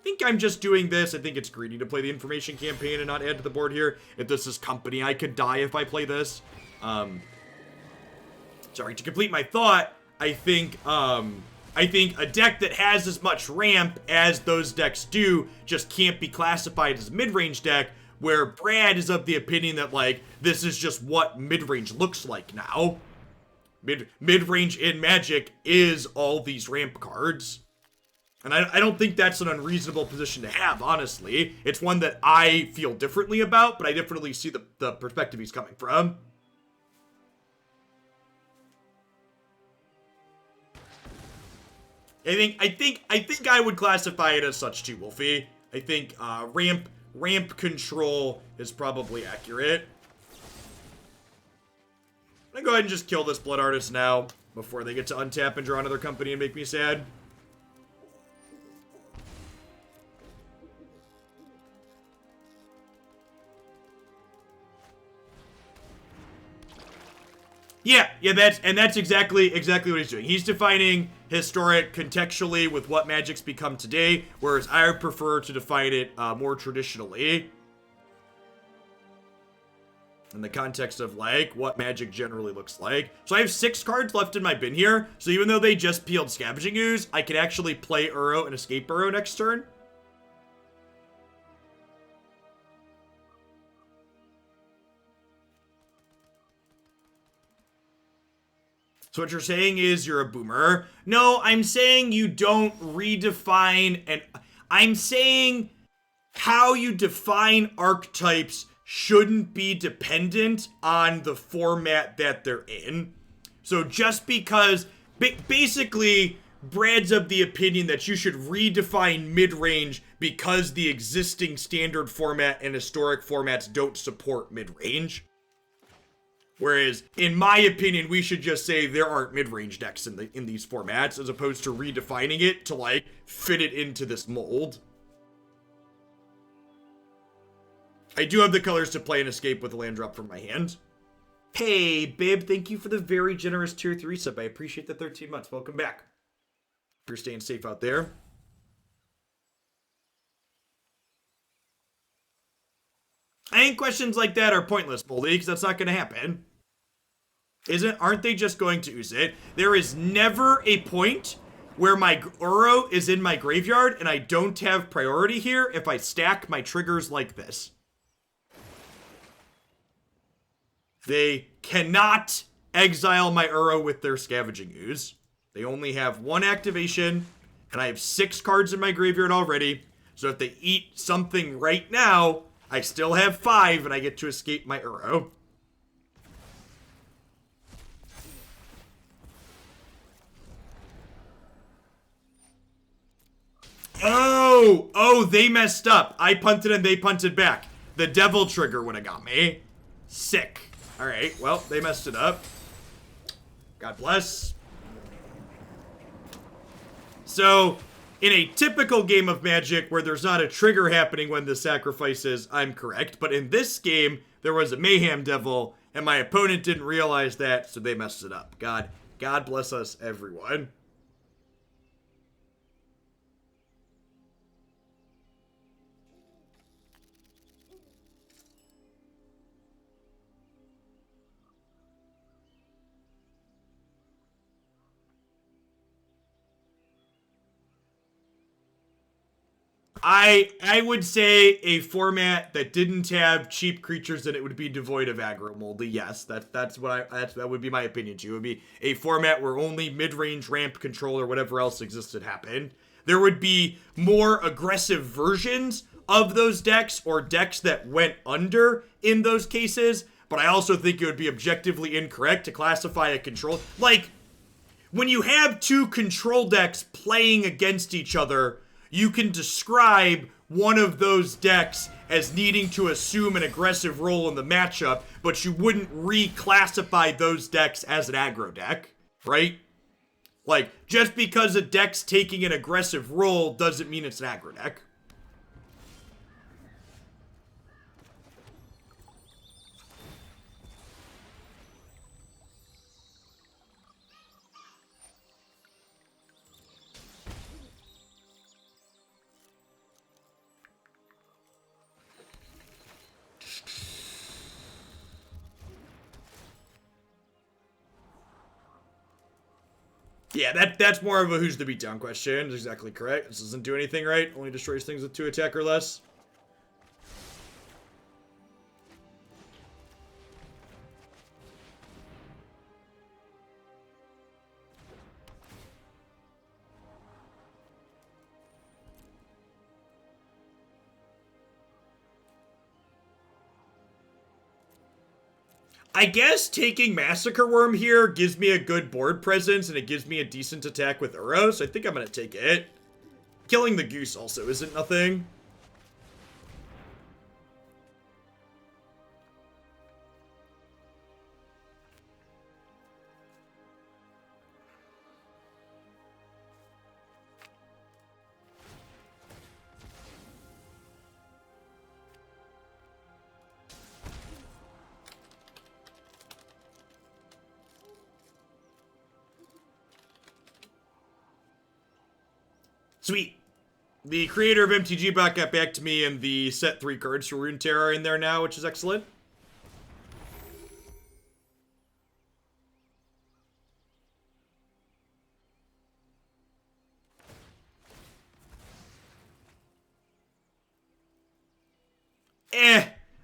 think I'm just doing this. I think it's greedy to play the Information Campaign and not add to the board here. If this is company, I could die if I play this. Sorry, to complete my thought, I think a deck that has as much ramp as those decks do just can't be classified as a mid-range deck, where Brad is of the opinion that, like, this is just what mid-range looks like now. Mid-range in Magic is all these ramp cards. And I don't think that's an unreasonable position to have, honestly. It's one that I feel differently about, but I definitely see the perspective he's coming from. I think I would classify it as such too, Wolfie. I think ramp control is probably accurate. I'm gonna go ahead and just kill this Blood Artist now before they get to untap and draw another company and make me sad. Yeah, that's exactly what he's doing. He's defining Historic contextually with what Magic's become today, whereas I would prefer to define it more traditionally. In the context of, like, what Magic generally looks like. So I have 6 cards left in my bin here, so even though they just peeled Scavenging Ooze, I can actually play Uro and escape Uro next turn. So what you're saying is you're a boomer. No, I'm saying you don't redefine, and I'm saying how you define archetypes shouldn't be dependent on the format that they're in. So just because, basically, Brad's of the opinion that you should redefine mid-range because the existing standard format and historic formats don't support mid-range. Whereas, in my opinion, we should just say there aren't mid-range decks in these formats, as opposed to redefining it to, like, fit it into this mold. I do have the colors to play and escape with a land drop from my hand. Hey, Bib, thank you for the very generous tier 3 sub. I appreciate the 13 months. Welcome back. If you're staying safe out there. I think questions like that are pointless, Moldy, because that's not going to happen. Aren't they just going to use it? There is never a point where my Uro is in my graveyard and I don't have priority here if I stack my triggers like this. They cannot exile my Uro with their Scavenging Ooze. They only have 1 activation, and I have 6 cards in my graveyard already. So if they eat something right now, I still have 5, and I get to escape my Uro. Oh, they messed up. I punted and they punted back. The devil trigger would have got me. Sick. All right, well, they messed it up. God bless. So, in a typical game of Magic where there's not a trigger happening when the sacrifices, I'm correct. But in this game, there was a Mayhem Devil, and my opponent didn't realize that, so they messed it up. God bless us, everyone. I would say a format that didn't have cheap creatures in it would be devoid of aggro, Moldy. Yes, that would be my opinion too. It would be a format where only mid-range ramp control or whatever else existed happened. There would be more aggressive versions of those decks or decks that went under in those cases, but I also think it would be objectively incorrect to classify a control. Like, when you have 2 control decks playing against each other, you can describe one of those decks as needing to assume an aggressive role in the matchup, but you wouldn't reclassify those decks as an aggro deck, right? Like, just because a deck's taking an aggressive role doesn't mean it's an aggro deck. Yeah, that's more of a who's the beatdown question. That's exactly correct. This doesn't do anything right. Only destroys things with 2 attack or less. I guess taking Massacre Wurm here gives me a good board presence and it gives me a decent attack with Uro, so I think I'm gonna take it. Killing the goose also isn't nothing. Sweet. The creator of MTG Bot got back to me, and the set 3 cards for Runeterra are in there now, which is excellent.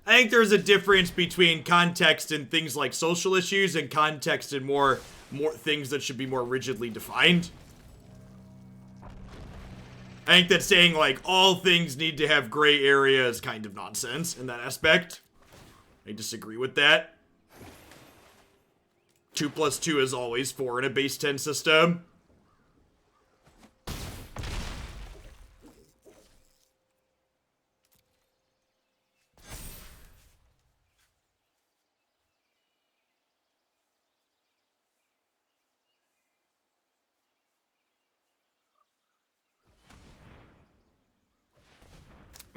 I think there's a difference between context and things like social issues and context and more things that should be more rigidly defined. I think that saying, like, all things need to have gray area is kind of nonsense in that aspect. I disagree with that. 2 plus 2 is always 4 in a base 10 system.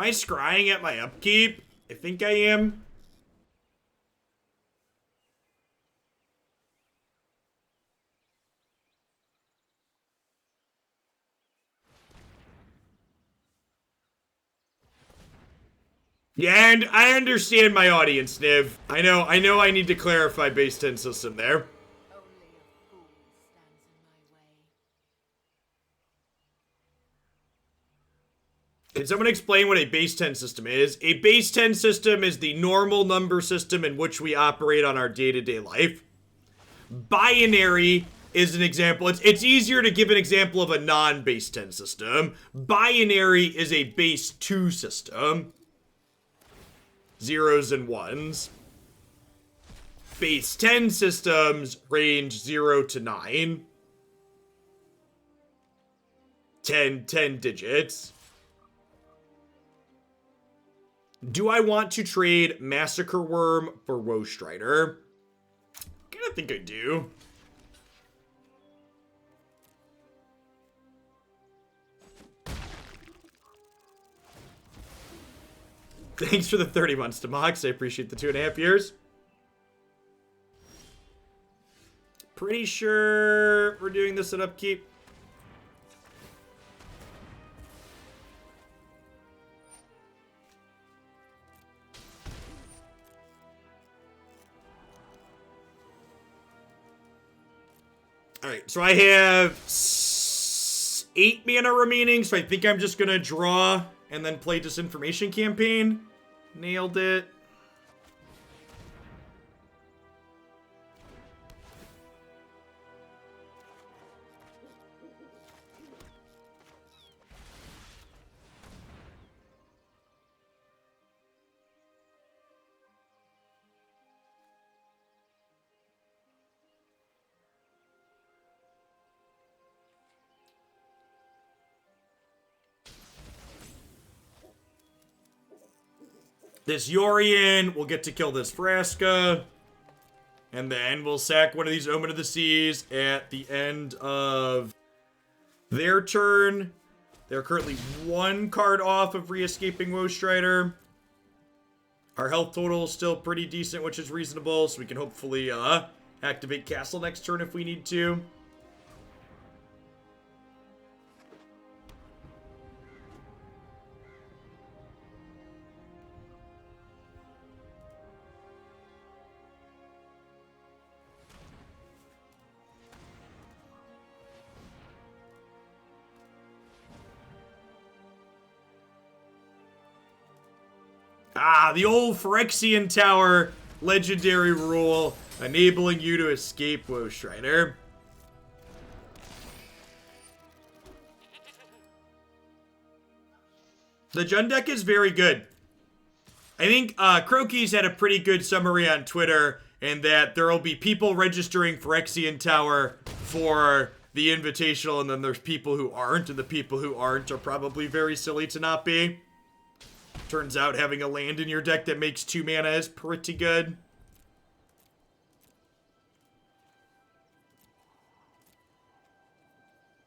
Am I scrying at my upkeep? I think I am. Yeah, and I understand my audience, Niv. I know I need to clarify base 10 system there. Can someone explain what a base 10 system is? A base 10 system is the normal number system in which we operate on our day-to-day life. Binary is an example. It's easier to give an example of a non-base 10 system. Binary is a base 2 system. 0s and 1s. Base 10 systems range 0 to 9. 10 digits. Do I want to trade Massacre Wurm for Woe Strider? I kinda think I do. Thanks for the 30 months to Mox. I appreciate the 2.5 years. Pretty sure we're doing this at upkeep. Alright, so I have 8 mana remaining, so I think I'm just gonna draw and then play Disinformation Campaign. Nailed it. this Yorion. We'll get to kill this Vraska. And then we'll sack one of these Omen of the Seas at the end of their turn. They're currently 1 card off of re-escaping Woestrider. Our health total is still pretty decent, which is reasonable, so we can hopefully activate Castle next turn if we need to. Ah, the old Phyrexian Tower legendary rule, enabling you to escape Woestrider. The Jund deck is very good. I think Croaky's had a pretty good summary on Twitter, in that there will be people registering Phyrexian Tower for the Invitational, and then there's people who aren't, and the people who aren't are probably very silly to not be. Turns out having a land in your deck that makes 2 mana is pretty good.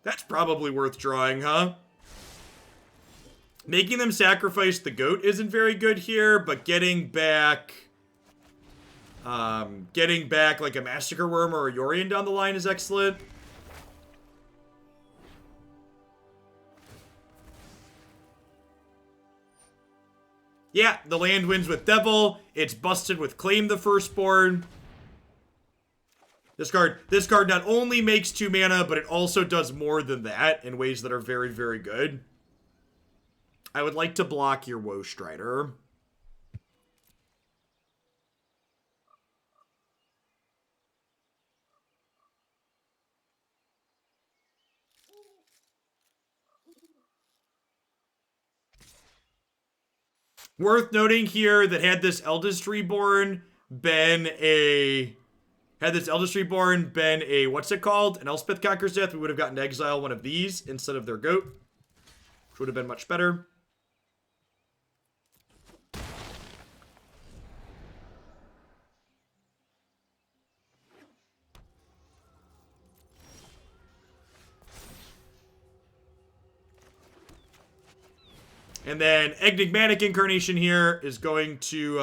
That's probably worth drawing, huh? Making them sacrifice the goat isn't very good here, but getting back like a Massacre Wurm or a Yorion down the line is excellent. Yeah, the land wins with Devil. It's busted with Claim the Firstborn. This card not only makes 2 mana, but it also does more than that in ways that are very, very good. I would like to block your Woestrider. Worth noting here that had this Eldest Reborn been a... what's it called? An Elspeth Conquers Death, we would have gotten to exile one of these instead of their goat, which would have been much better. And then Enigmatic Incarnation here is going to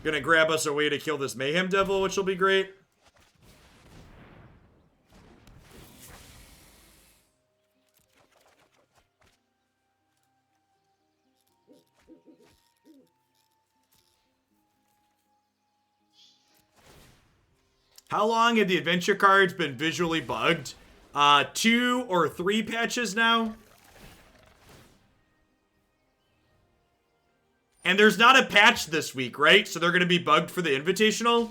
gonna grab us a way to kill this Mayhem Devil, which will be great. How long have the adventure cards been visually bugged? 2 or 3 patches now? And there's not a patch this week, right? So they're going to be bugged for the Invitational?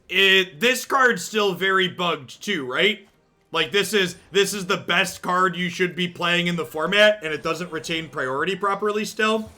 This card's still very bugged too, right? Like, this is the best card you should be playing in the format, and it doesn't retain priority properly still.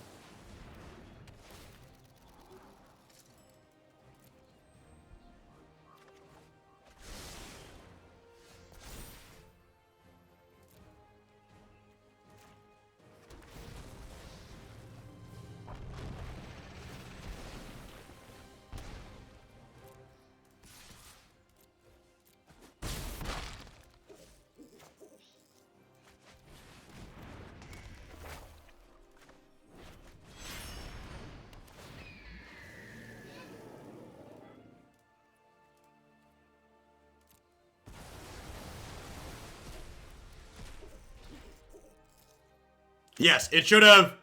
Yes, it should have.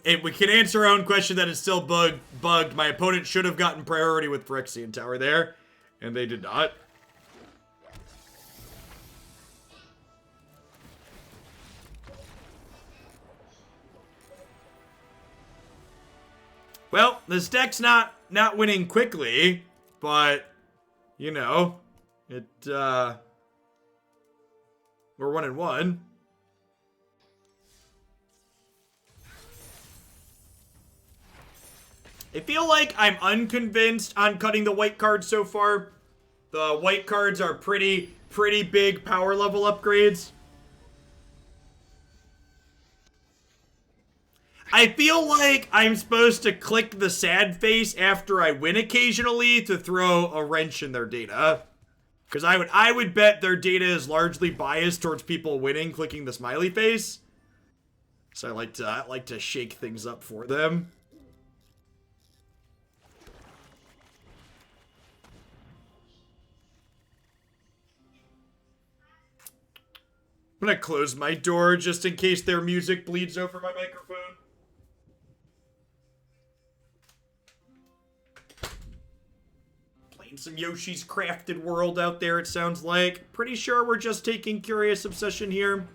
We can answer our own question that it's still bugged. My opponent should have gotten priority with Phyrexian Tower there, and they did not. Well, this deck's not winning quickly, but, you know, We're 1-1. I feel like I'm unconvinced on cutting the white cards so far. The white cards are pretty big power level upgrades. I feel like I'm supposed to click the sad face after I win occasionally to throw a wrench in their data. Because I would bet their data is largely biased towards people winning clicking the smiley face. So I like to shake things up for them. I'm gonna close my door just in case their music bleeds over my microphone. Playing some Yoshi's Crafted World out there, it sounds like. Pretty sure we're just taking Curious Obsession here.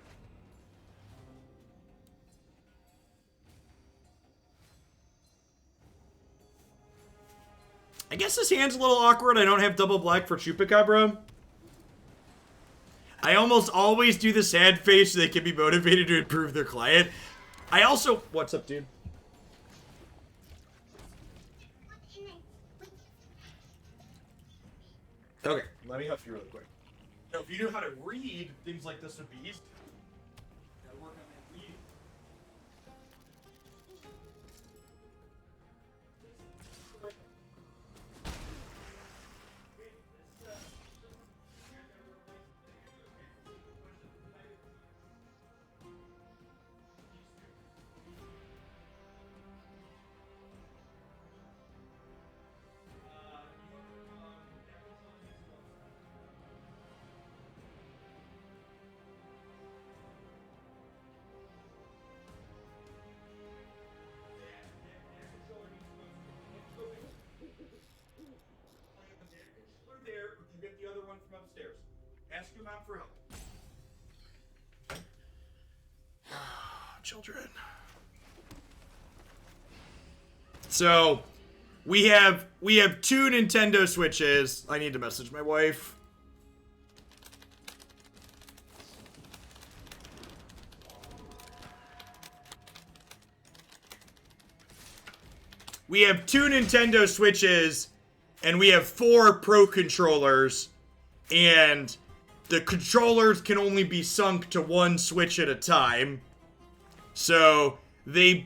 I guess this hand's a little awkward. I don't have double black for Chupacabra. I almost always do the sad face so they can be motivated to improve their client. I also... What's up, dude? Okay, let me help you really quick. Now, if you knew how to read, things like this would be easy. Gotta work on that reading. Upstairs. Ask your mom for help. Children. So, we have 2 Nintendo Switches. I need to message my wife. We have 2 Nintendo Switches, and we have 4 Pro Controllers. And the controllers can only be sunk to 1 Switch at a time. So and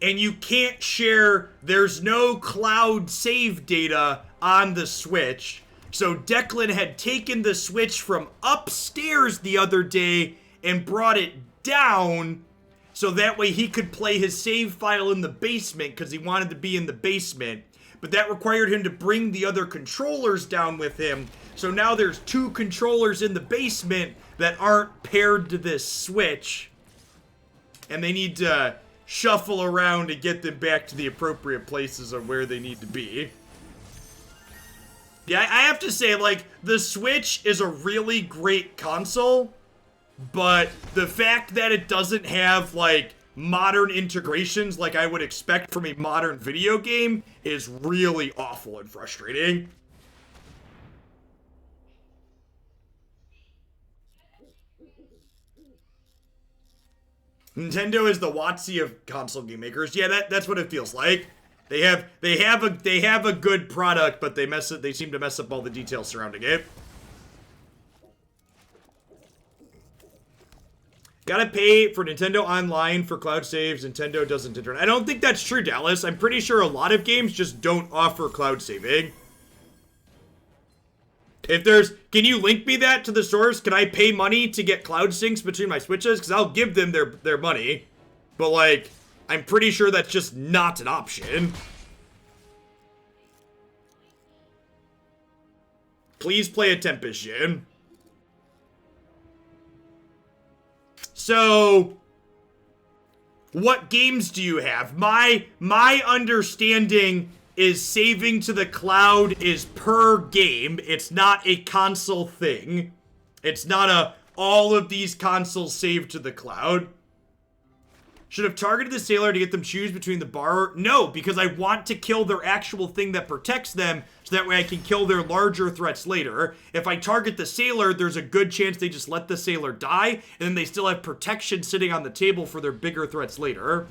you can't share, there's no cloud save data on the Switch. So Declan had taken the Switch from upstairs the other day and brought it down so that way he could play his save file in the basement because he wanted to be in the basement. But that required him to bring the other controllers down with him. So now there's 2 controllers in the basement that aren't paired to this Switch. And they need to shuffle around to get them back to the appropriate places of where they need to be. Yeah, I have to say, like, the Switch is a really great console. But the fact that it doesn't have, like, modern integrations like I would expect from a modern video game is really awful and frustrating. Nintendo is the WotC of console game makers. Yeah, that's what it feels like. They have a good product, but they seem to mess up all the details surrounding it. Gotta pay for Nintendo Online for cloud saves. Nintendo doesn't internet. I don't think that's true, Dallas. I'm pretty sure a lot of games just don't offer cloud saving. If there's... Can you link me that to the source? Can I pay money to get cloud syncs between my Switches? Because I'll give them their money. But, like, I'm pretty sure that's just not an option. Please play a Tempest, Jin. So, what games do you have? My understanding is saving to the cloud is per game. It's not a console thing. It's not all of these consoles save to the cloud. Should have targeted the sailor to get them choose between the bar. No, because I want to kill their actual thing that protects them, so that way I can kill their larger threats later. If I target the sailor, there's a good chance they just let the sailor die, and then they still have protection sitting on the table for their bigger threats later.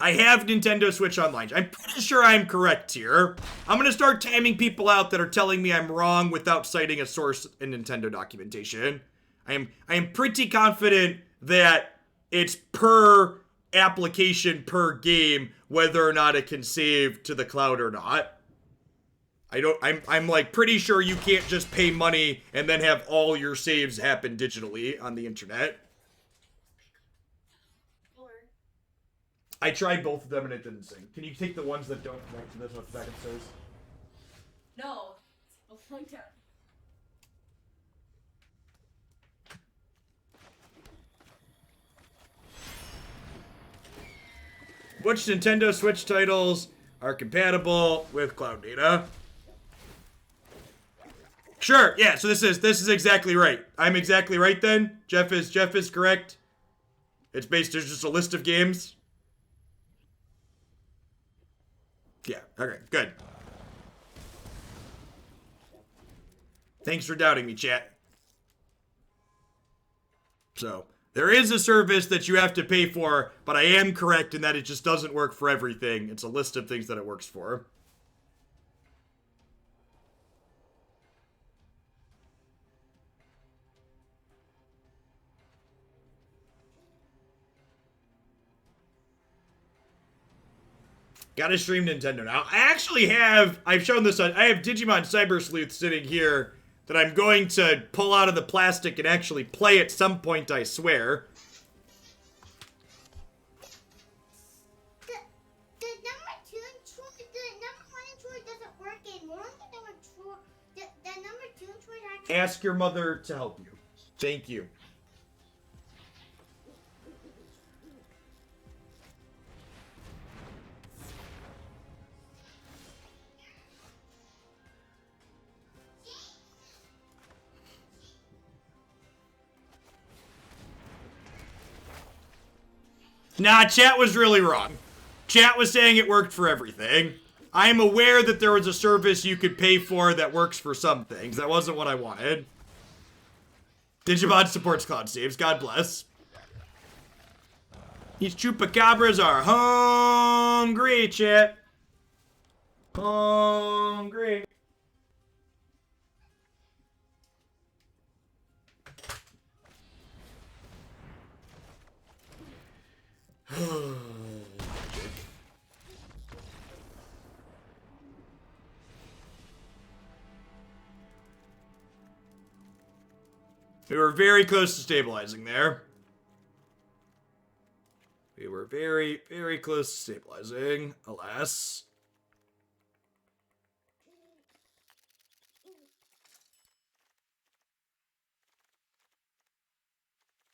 I have Nintendo Switch Online. I'm pretty sure I'm correct here. I'm gonna start timing people out that are telling me I'm wrong without citing a source in Nintendo documentation. I am pretty confident that it's per application per game whether or not it can save to the cloud or not. I'm like pretty sure you can't just pay money and then have all your saves happen digitally on the internet. I tried both of them and it didn't sync. Can you take the ones that don't connect to this one back upstairs? No. I'll point out. Which Nintendo Switch titles are compatible with cloud data? Sure, yeah, so this is exactly right. I'm exactly right then. Jeff is correct. There's just a list of games. Yeah, okay, good. Thanks for doubting me, chat. So, there is a service that you have to pay for, but I am correct in that it just doesn't work for everything. It's a list of things that it works for. Gotta stream Nintendo now. I've shown this on, I have Digimon Cyber Sleuth sitting here that I'm going to pull out of the plastic and actually play at some point, I swear. The number 2 choice, the number 1 choice doesn't work anymore. The number 2 choice actually... Ask your mother to help you. Thank you. Nah, chat was really wrong. Chat was saying it worked for everything. I am aware that there was a service you could pay for that works for some things. That wasn't what I wanted. Digimon supports cloud saves. God bless. These chupacabras are hungry, chat. Hungry. We were very close to stabilizing there. We were very, very close to stabilizing, alas.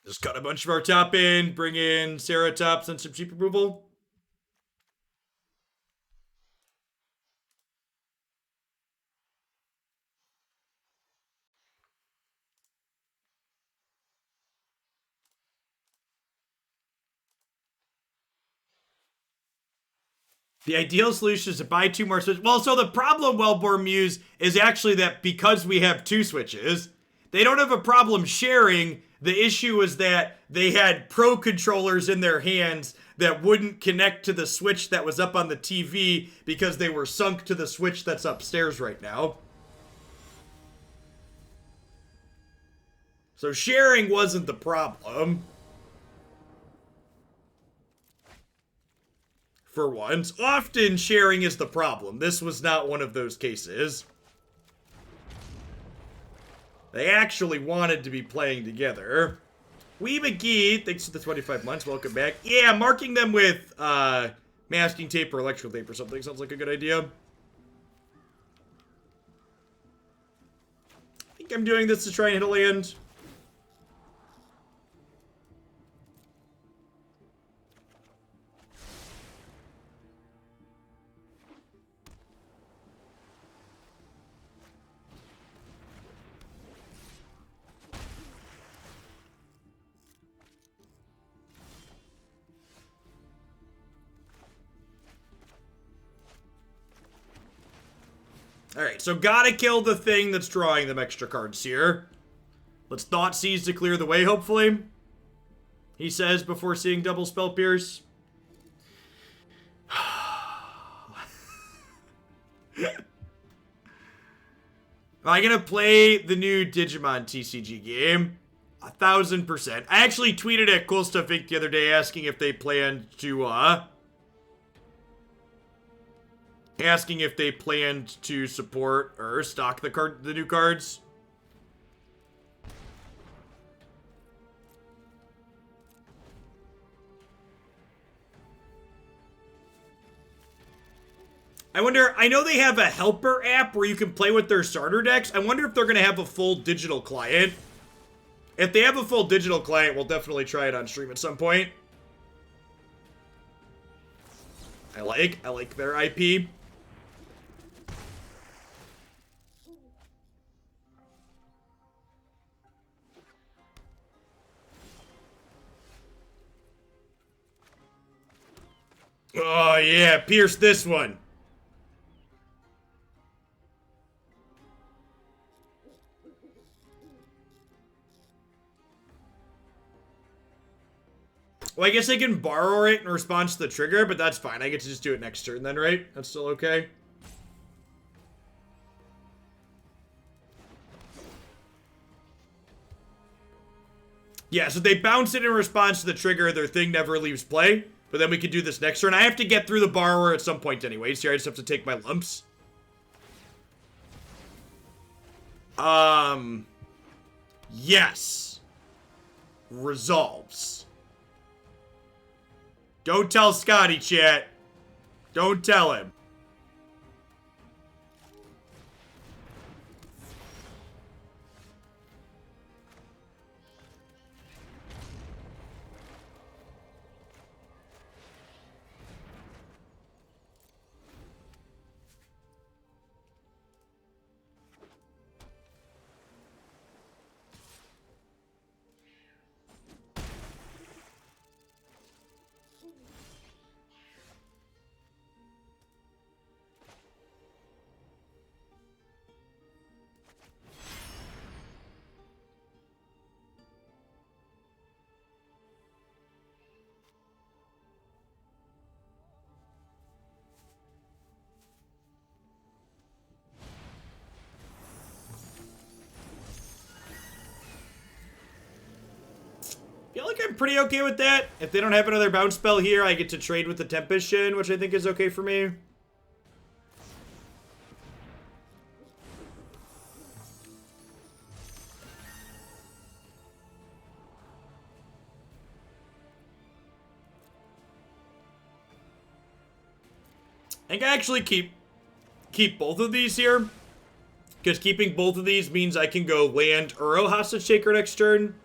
Just cut a bunch of our top in, bring in Ceratops and some cheap removal. The ideal solution is to buy 2 more switches. Well, so the problem, Wellborn Muse, is actually that because we have 2 switches, they don't have a problem sharing. The issue is that they had pro controllers in their hands that wouldn't connect to the switch that was up on the TV because they were sunk to the switch that's upstairs right now. So sharing wasn't the problem. For once. Often sharing is the problem. This was not one of those cases. They actually wanted to be playing together. Wee McGee, thanks for the 25 months. Welcome back. Yeah, marking them with masking tape or electrical tape or something sounds like a good idea. I think I'm doing this to try and hit a land. Alright, so gotta kill the thing that's drawing them extra cards here. Let's Thoughtseize to clear the way, hopefully. He says before seeing double Spell Pierce. Am I gonna play the new Digimon TCG game? 1000%. I actually tweeted at Cool Stuff Inc. the other day asking if they planned to, support or stock the new cards. I wonder, I know they have a helper app where you can play with their starter decks. I wonder if they're going to have a full digital client. If they have a full digital client, we'll definitely try it on stream at some point. I like their IP. Oh yeah, pierce this one. Well, I guess I can borrow it in response to the trigger, but that's fine. I get to just do it next turn then, right? That's still okay. Yeah, so they bounce it in response to the trigger. Their thing never leaves play. But then we can do this next turn. I have to get through the borrower at some point anyways. Here, I just have to take my lumps. Yes. Resolves. Don't tell Scotty, chat. Don't tell him. Feel like I'm pretty okay with that. If they don't have another bounce spell here, I get to trade with the Tempest Shin, which I think is okay for me. I think I actually keep both of these here. Because keeping both of these means I can go land Uro Hostage Taker next turn.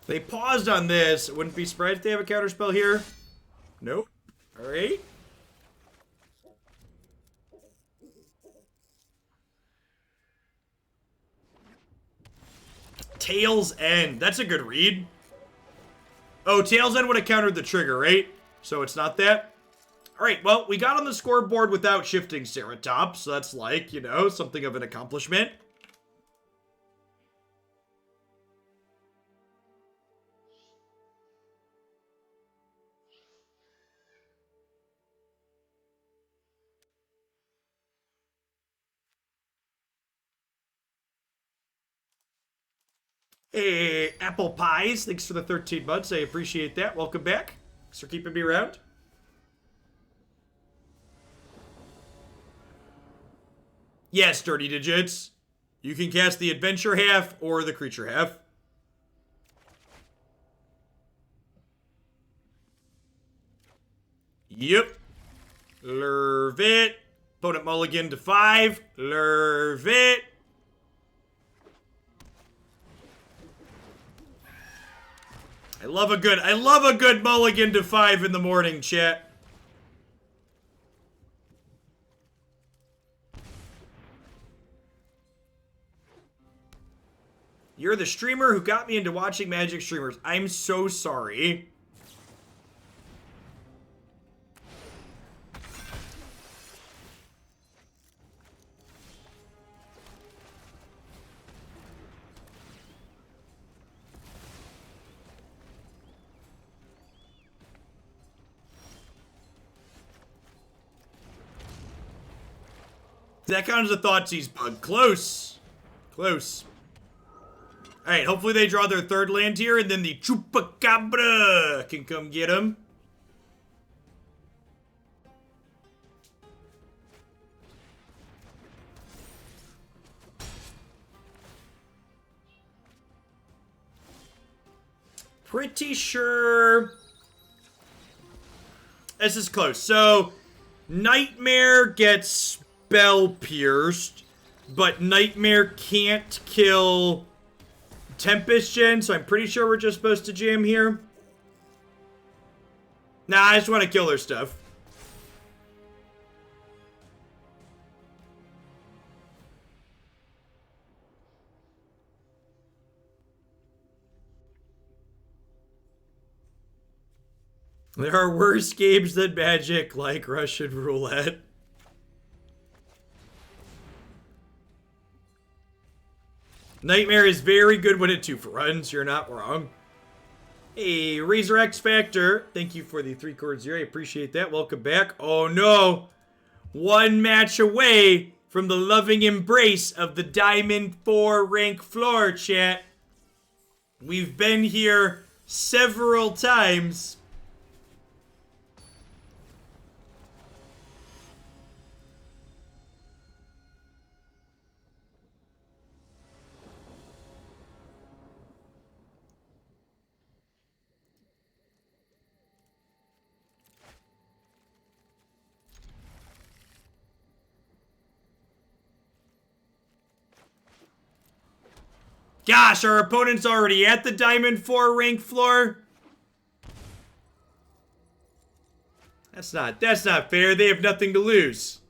They paused on this. Wouldn't be surprised if they have a counterspell here. Nope. Alright. Tail's End. That's a good read. Oh, Tail's End would have countered the trigger, right? So it's not that? Alright, well, we got on the scoreboard without Shifting Ceratops, so that's like, you know, something of an accomplishment. Hey, Apple Pies, thanks for the 13 months. I appreciate that. Welcome back. Thanks for keeping me around. Yes, Dirty Digits. You can cast the adventure half or the creature half. Yep. Lurve it. Opponent mulligan to 5. Lurve it. I love a good mulligan to 5 in the morning, chat. You're the streamer who got me into watching Magic streamers. I'm so sorry. That counts as a Thoughtseize bug. Close. Close. Alright, hopefully they draw their 3rd land here, and then the Chupacabra can come get him. Pretty sure this is close. So, Nightmare gets spell pierced, but Nightmare can't kill Tempest Gen, so I'm pretty sure we're just supposed to jam here. Nah, I just want to kill their stuff. There are worse games than Magic, like Russian Roulette. Nightmare is very good when it 2-for-runs, you're not wrong. Hey, Razor X Factor, thank you for the 3 chords here, I appreciate that, welcome back. Oh no, 1 match away from the loving embrace of the Diamond 4 rank floor, chat. We've been here several times. Gosh, our opponent's already at the Diamond 4 rank floor? That's not fair. They have nothing to lose.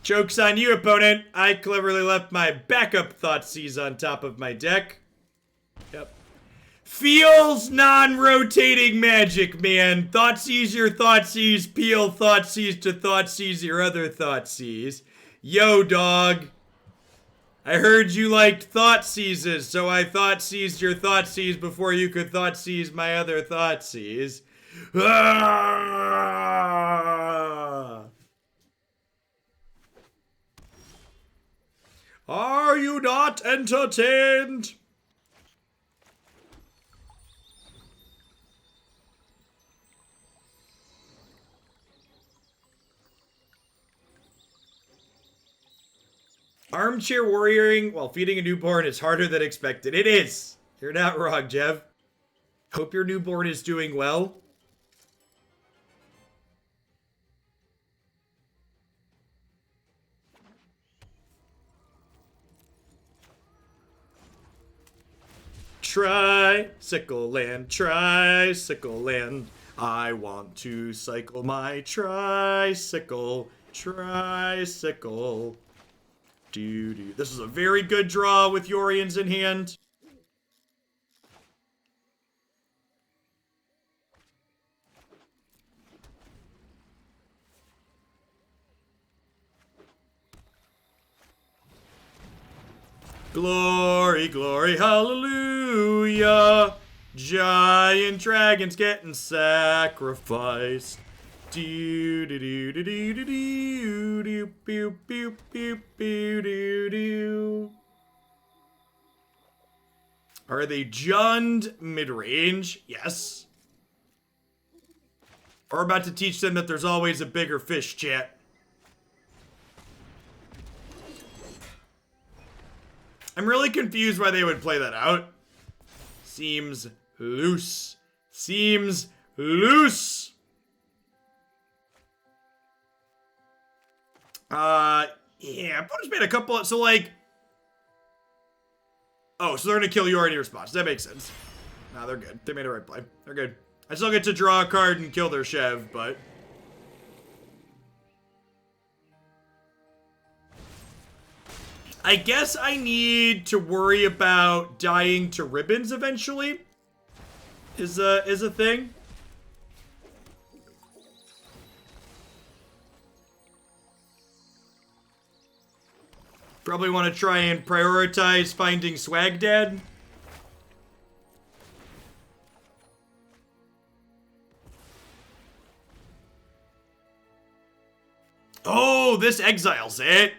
Joke's on you, opponent. I cleverly left my backup Thoughtseize on top of my deck. Yep. Feels non-rotating Magic, man. Thoughtseize your Thoughtseize, peel Thoughtseize to Thoughtseize your other Thoughtseize. Yo, dog. I heard you liked Thoughtseizes, so I Thoughtseized your Thoughtseize before you could Thoughtseize my other Thoughtseize. Ah! Are you not entertained? Armchair warrioring while feeding a newborn is harder than expected. It is. You're not wrong, Jeff. Hope your newborn is doing well. Tricycle land, tricycle land. I want to cycle my tricycle, tricycle. This is a very good draw with Yorion's in hand. Glory, glory, hallelujah. Giant dragons getting sacrificed. Do do do do do do do do do do do do do. Are they Jund mid-range? Yes. We're about to teach them that there's always a bigger fish, chat. I'm really confused why they would play that out. Seems loose. Seems loose. Yeah, opponents made a couple, so like... Oh, so they're gonna kill Yorion in response. That makes sense. Nah, they're good. They made a right play. They're good. I still get to draw a card and kill their Chev, but... I guess I need to worry about dying to ribbons eventually. Is a thing. Probably want to try and prioritize finding Swag Dad. Oh, this exiles it.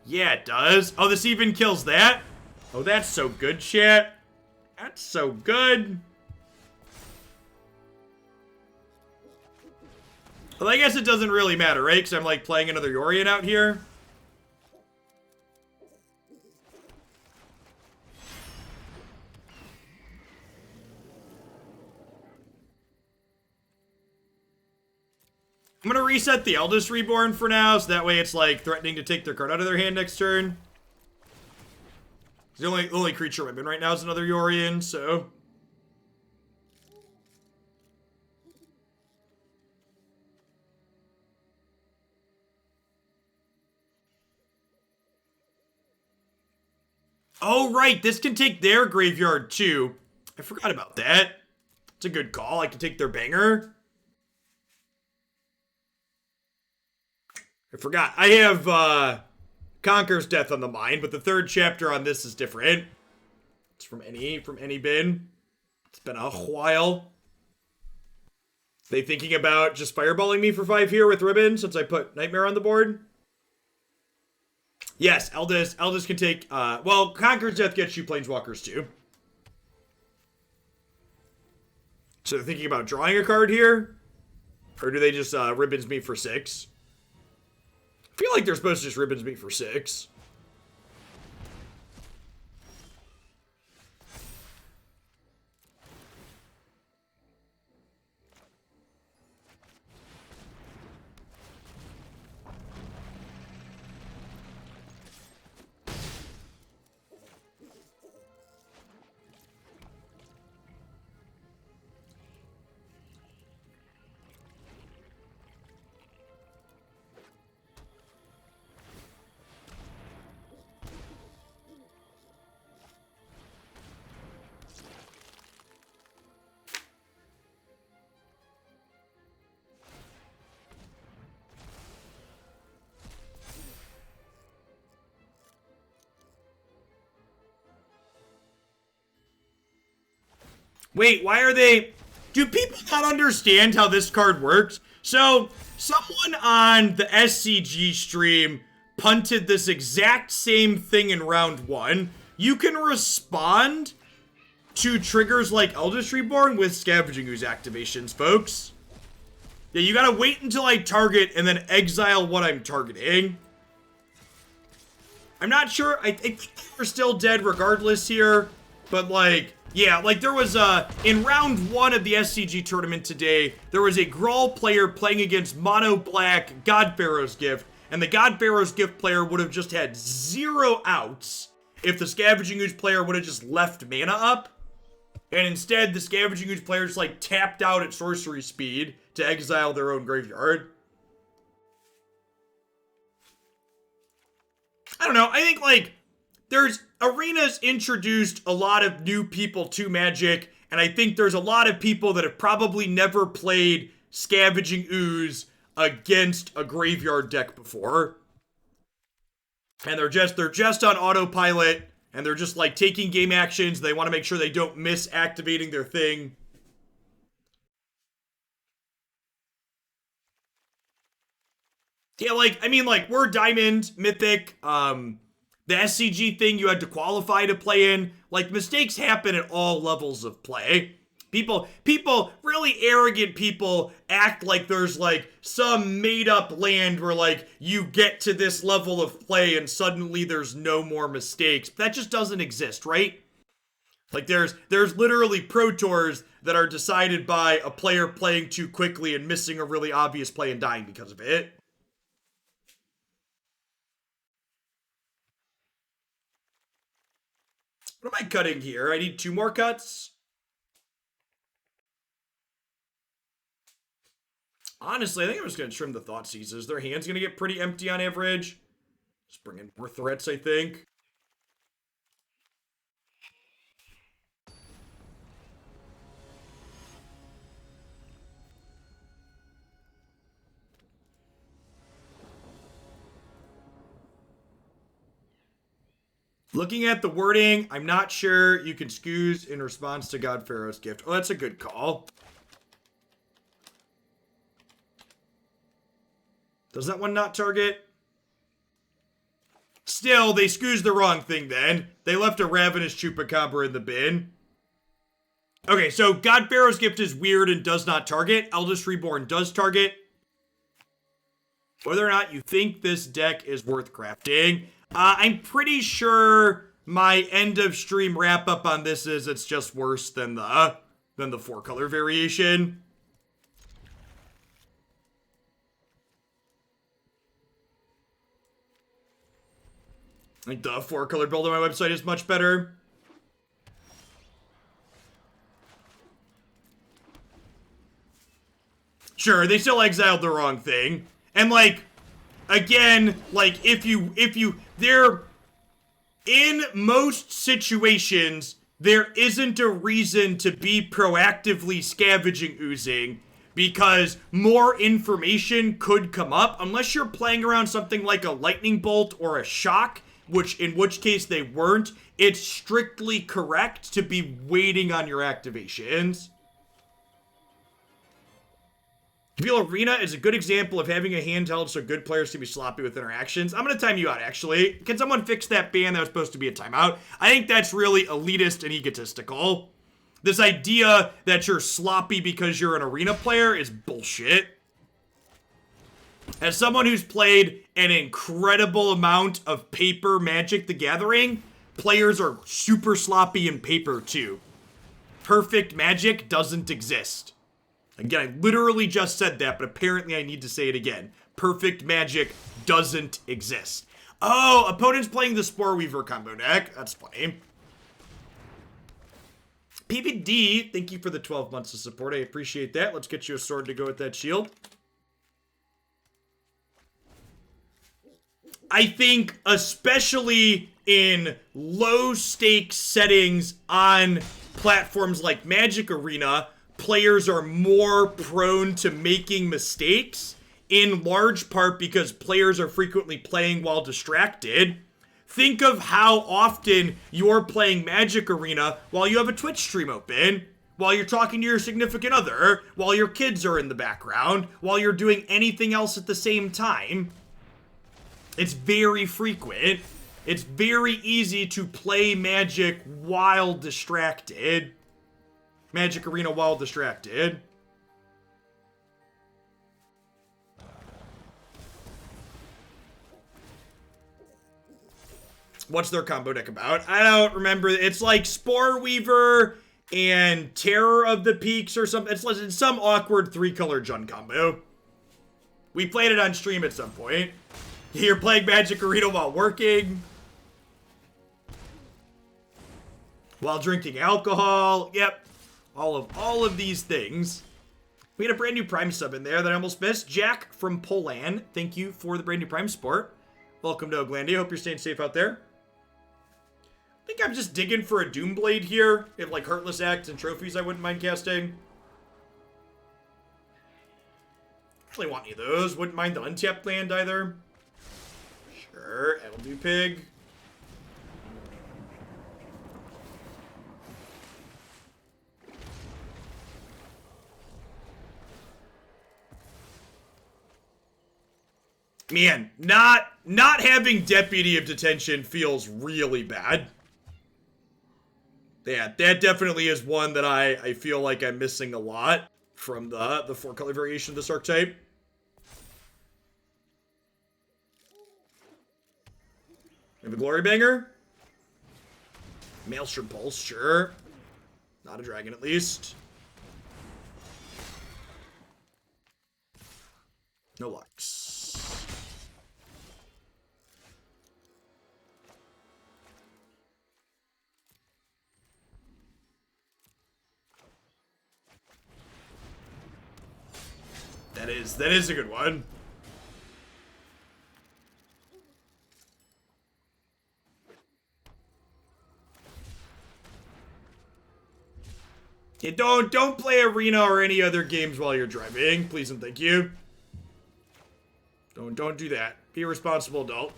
Yeah, it does. Oh, this even kills that? Oh, that's so good, chat. That's so good. Well, I guess it doesn't really matter, right? Because I'm, like, playing another Yorion out here. I'm gonna reset the Eldest Reborn for now, so that way it's like threatening to take their card out of their hand next turn. The only creature ribbon right now is another Yorion, so... Oh, right, this can take their graveyard too. I forgot about that. It's a good call. I can take their banger. I forgot. I have Conquer's Death on the mind, but the third chapter on this is different. It's from any bin. It's been a while. They thinking about just fireballing me for 5 here with ribbon since I put Nightmare on the board? Yes, Eldest can take, well, Conquer's Death gets you Planeswalkers too. So they're thinking about drawing a card here? Or do they just ribbons me for 6? I feel like they're supposed to just ribbons me for 6. Wait, why are they... Do people not understand how this card works? So, someone on the SCG stream punted this exact same thing in round 1. You can respond to triggers like Eldest Reborn with Scavenging Ooze activations, folks. Yeah, you gotta wait until I target and then exile what I'm targeting. I'm not sure. I think we're still dead regardless here, but like... Yeah, like there was in round 1 of the SCG tournament today, there was a Grawl player playing against Mono Black God Pharaoh's Gift, and the God Pharaoh's Gift player would have just had 0 outs if the Scavenging Ooze player would have just left mana up. And instead, the Scavenging Ooze player just like tapped out at sorcery speed to exile their own graveyard. I don't know, I think like, there's Arena's introduced a lot of new people to Magic, and I think there's a lot of people that have probably never played Scavenging Ooze against a graveyard deck before. And they're just on autopilot, and they're just like taking game actions. They want to make sure they don't miss activating their thing. Yeah, like, I mean, like, we're Diamond, Mythic, the SCG thing you had to qualify to play in. Like, mistakes happen at all levels of play. People, really arrogant people act like there's, like, some made-up land where, like, you get to this level of play and suddenly there's no more mistakes. That just doesn't exist, right? Like, there's literally Pro Tours that are decided by a player playing too quickly and missing a really obvious play and dying because of it. What am I cutting here? I need 2 more cuts. Honestly, I think I'm just going to trim the Thoughtseizes. Their hand's going to get pretty empty on average. Just bring in more threats, I think. Looking at the wording, I'm not sure you can excuse in response to God Pharaoh's gift. Oh, that's a good call. Does that one not target? Still, they scoozed the wrong thing then. They left a Ravenous Chupacabra in the bin. Okay, so God Pharaoh's gift is weird and does not target. Eldest Reborn does target. Whether or not you think this deck is worth crafting, I'm pretty sure my end of stream wrap up on this is it's just worse than the 4-color variation. I think the 4-color build on my website is much better. Sure, they still exiled the wrong thing. And like, again, like there, in most situations, there isn't a reason to be proactively scavenging oozing because more information could come up unless you're playing around something like a lightning bolt or a shock, in which case they weren't. It's strictly correct to be waiting on your activations. I feel Arena is a good example of having a handheld so good players can be sloppy with interactions. I'm going to time you out, actually. Can someone fix that ban that was supposed to be a timeout? I think that's really elitist and egotistical. This idea that you're sloppy because you're an Arena player is bullshit. As someone who's played an incredible amount of paper Magic the Gathering, players are super sloppy in paper, too. Perfect Magic doesn't exist. Again, I literally just said that, but apparently I need to say it again. Perfect Magic doesn't exist. Oh, opponent's playing the Spore Weaver combo deck. That's funny. PVD, thank you for the 12 months of support. I appreciate that. Let's get you a sword to go with that shield. I think, especially in low-stakes settings on platforms like Magic Arena, players are more prone to making mistakes, in large part because players are frequently playing while distracted. Think of how often you're playing Magic Arena while you have a Twitch stream open, while you're talking to your significant other, while your kids are in the background, while you're doing anything else at the same time. It's very frequent. It's very easy to play Magic while distracted. Magic Arena while distracted. What's their combo deck about? I don't remember. It's like Spore Weaver and Terror of the Peaks or something. It's some awkward 3-color Jund combo. We played it on stream at some point. You're playing Magic Arena while working. While drinking alcohol. Yep. All of these things. We had a brand new Prime sub in there that I almost missed. Jack from Poland. Thank you for the brand new Prime support. Welcome to Oglandia. Hope you're staying safe out there. I think I'm just digging for a Doomblade here. If like Heartless Act and trophies I wouldn't mind casting. Don't really want any of those. Wouldn't mind the untapped land either. Sure, that'll do pig. Man, not having Deputy of Detention feels really bad. Yeah, that definitely is one that I feel like I'm missing a lot from the 4-color variation of this archetype. We have a Glory Banger. Maelstrom Pulse, sure. Not a dragon, at least. No Lux. That is a good one. Yeah, don't play Arena or any other games while you're driving, please and thank you. Don't do that. Be a responsible adult.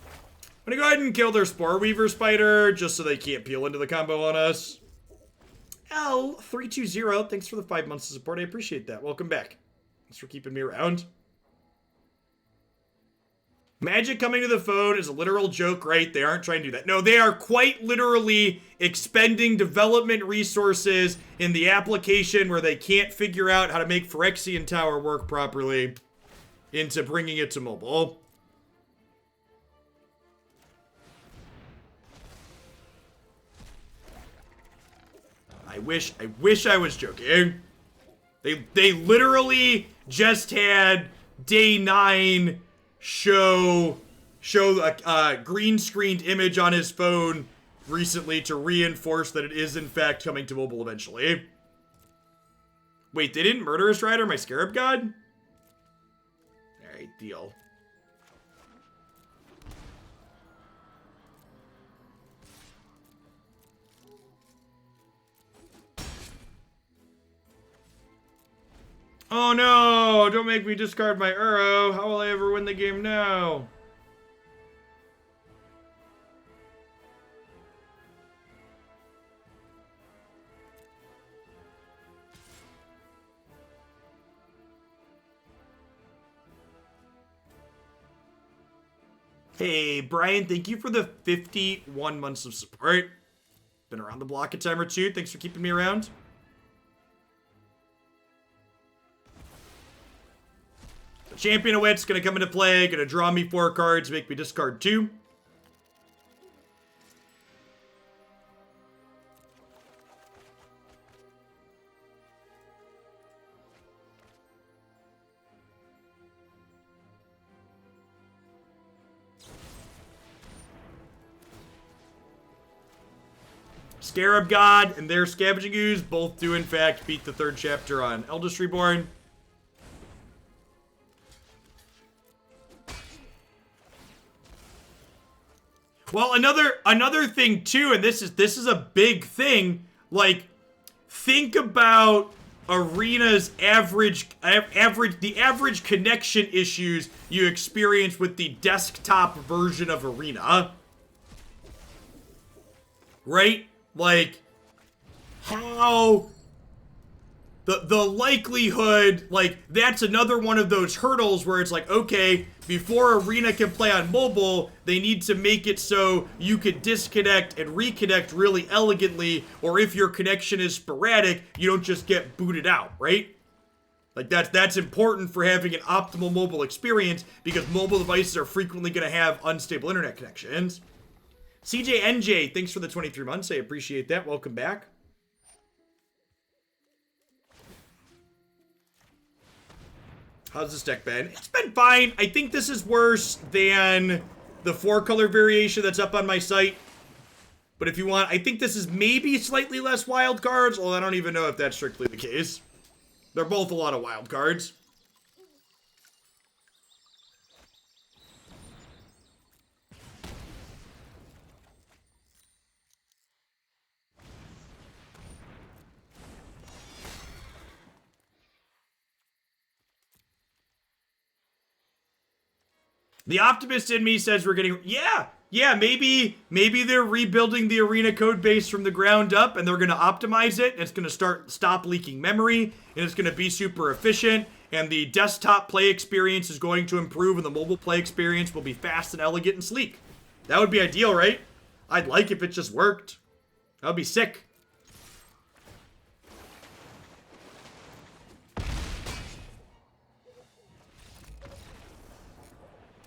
I'm gonna go ahead and kill their Spore Weaver Spider just so they can't peel into the combo on us. L320, thanks for the 5 months of support. I appreciate that. Welcome back. Thanks for keeping me around. Magic coming to the phone is a literal joke, right? They aren't trying to do that. No, they are quite literally expending development resources in the application where they can't figure out how to make Phyrexian Tower work properly into bringing it to mobile. I wish I was joking. They literally just had day 9 show a green screened image on his phone recently to reinforce that it is in fact coming to mobile eventually. Wait, they didn't murder his rider, my Scarab God? Alright, deal. Oh no! Don't make me discard my Uro. How will I ever win the game now? Hey, Brian, thank you for the 51 months of support. Been around the block a time or two. Thanks for keeping me around. Champion of Wits gonna come into play, gonna draw me 4 cards, make me discard 2. Scarab God and their Scavenging Ooze both do in fact beat the 3rd chapter on Eldest Reborn. Well, another thing too, and this is a big thing, like, think about Arena's the average connection issues you experience with the desktop version of Arena. Right? Like, how the likelihood, like, that's another one of those hurdles where it's like, okay, before Arena can play on mobile, they need to make it so you could disconnect and reconnect really elegantly, or if your connection is sporadic, you don't just get booted out, right? Like, that's important for having an optimal mobile experience, because mobile devices are frequently going to have unstable internet connections. CJNJ, thanks for the 23 months. I appreciate that. Welcome back. How's this deck been? It's been fine. I think this is worse than the 4-color variation that's up on my site. But if you want, I think this is maybe slightly less wild cards, although I don't even know if that's strictly the case. They're both a lot of wild cards. The optimist in me says we're getting, yeah, maybe they're rebuilding the Arena code base from the ground up and they're going to optimize it, and it's going to stop leaking memory, and it's going to be super efficient, and the desktop play experience is going to improve, and the mobile play experience will be fast and elegant and sleek. That would be ideal, right? I'd like if it just worked. That would be sick.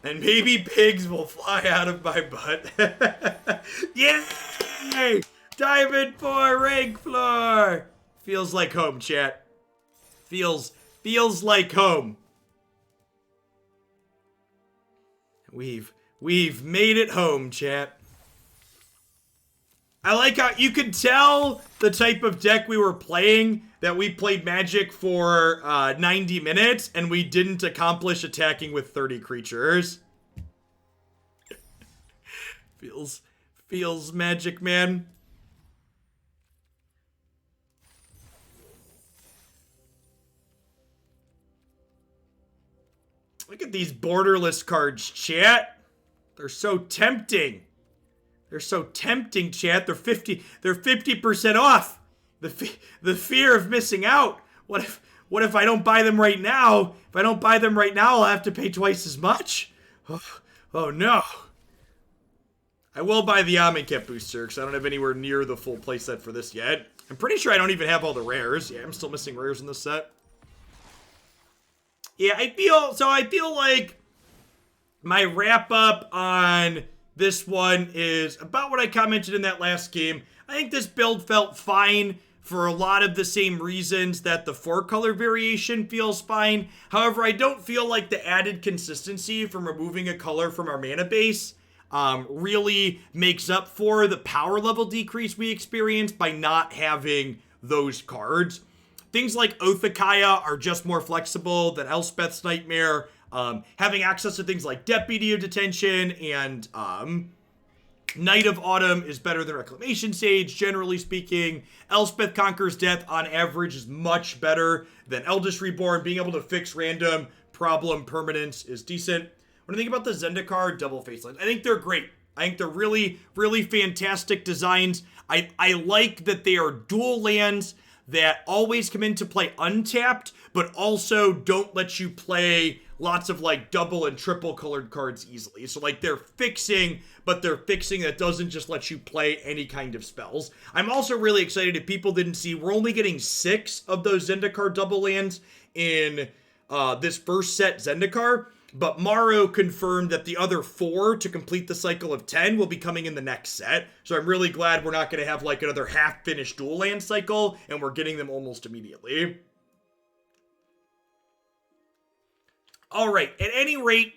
And maybe pigs will fly out of my butt. Yeah! Yay! Diamond 4 rank floor! Feels like home, chat. Feels like home. We've made it home, chat. I like how you could tell the type of deck we were playing, that we played Magic for 90 minutes and we didn't accomplish attacking with 30 creatures. feels Magic, man. Look at these borderless cards, chat. They're so tempting. They're so tempting, chat. They're 50% off. The fear of missing out. What if I don't buy them right now? If I don't buy them right now, I'll have to pay twice as much. Oh no. I will buy the Amonkhet booster because I don't have anywhere near the full playset for this yet. I'm pretty sure I don't even have all the rares. Yeah, I'm still missing rares in this set. Yeah, I feel like my wrap up on this one is about what I commented in that last game. I think this build felt fine for a lot of the same reasons that the 4-color variation feels fine. However, I don't feel like the added consistency from removing a color from our mana base really makes up for the power level decrease we experienced by not having those cards. Things like Oathakaya are just more flexible than Elspeth's Nightmare. Having access to things like Deputy of Detention and Night of Autumn is better than Reclamation Sage, generally speaking. Elspeth Conquers Death, on average, is much better than Eldest Reborn. Being able to fix random problem permanence is decent. When I think about the Zendikar double face lines, I think they're great. I think they're really, really fantastic designs. I like that they are dual lands that always come into play untapped, but also don't let you play lots of like double and triple colored cards easily. So like they're fixing, but they're fixing that doesn't just let you play any kind of spells. I'm also really excited, if people didn't see, we're only getting 6 of those Zendikar double lands in this first set Zendikar, but Maro confirmed that the other 4 to complete the cycle of 10 will be coming in the next set. So I'm really glad we're not going to have like another half-finished dual land cycle, and we're getting them almost immediately. All right, at any rate,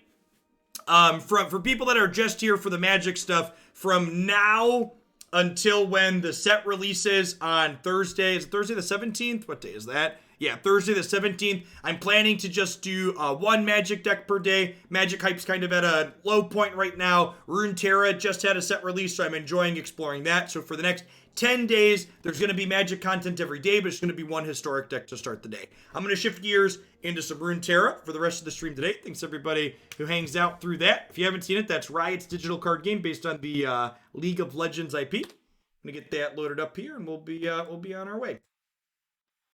for people that are just here for the Magic stuff, from now until when the set releases on Thursday, is it Thursday the 17th? What day is that? Yeah, Thursday the 17th. I'm planning to just do one Magic deck per day. Magic Hype's kind of at a low point right now. Runeterra just had a set release, so I'm enjoying exploring that. So for the next 10 days, there's going to be Magic content every day, but it's going to be one historic deck to start the day. I'm going to shift gears into some Runeterra for the rest of the stream today. Thanks everybody who hangs out through that. If you haven't seen it, that's Riot's digital card game based on the League of Legends IP. I'm going to get that loaded up here, and we'll be on our way.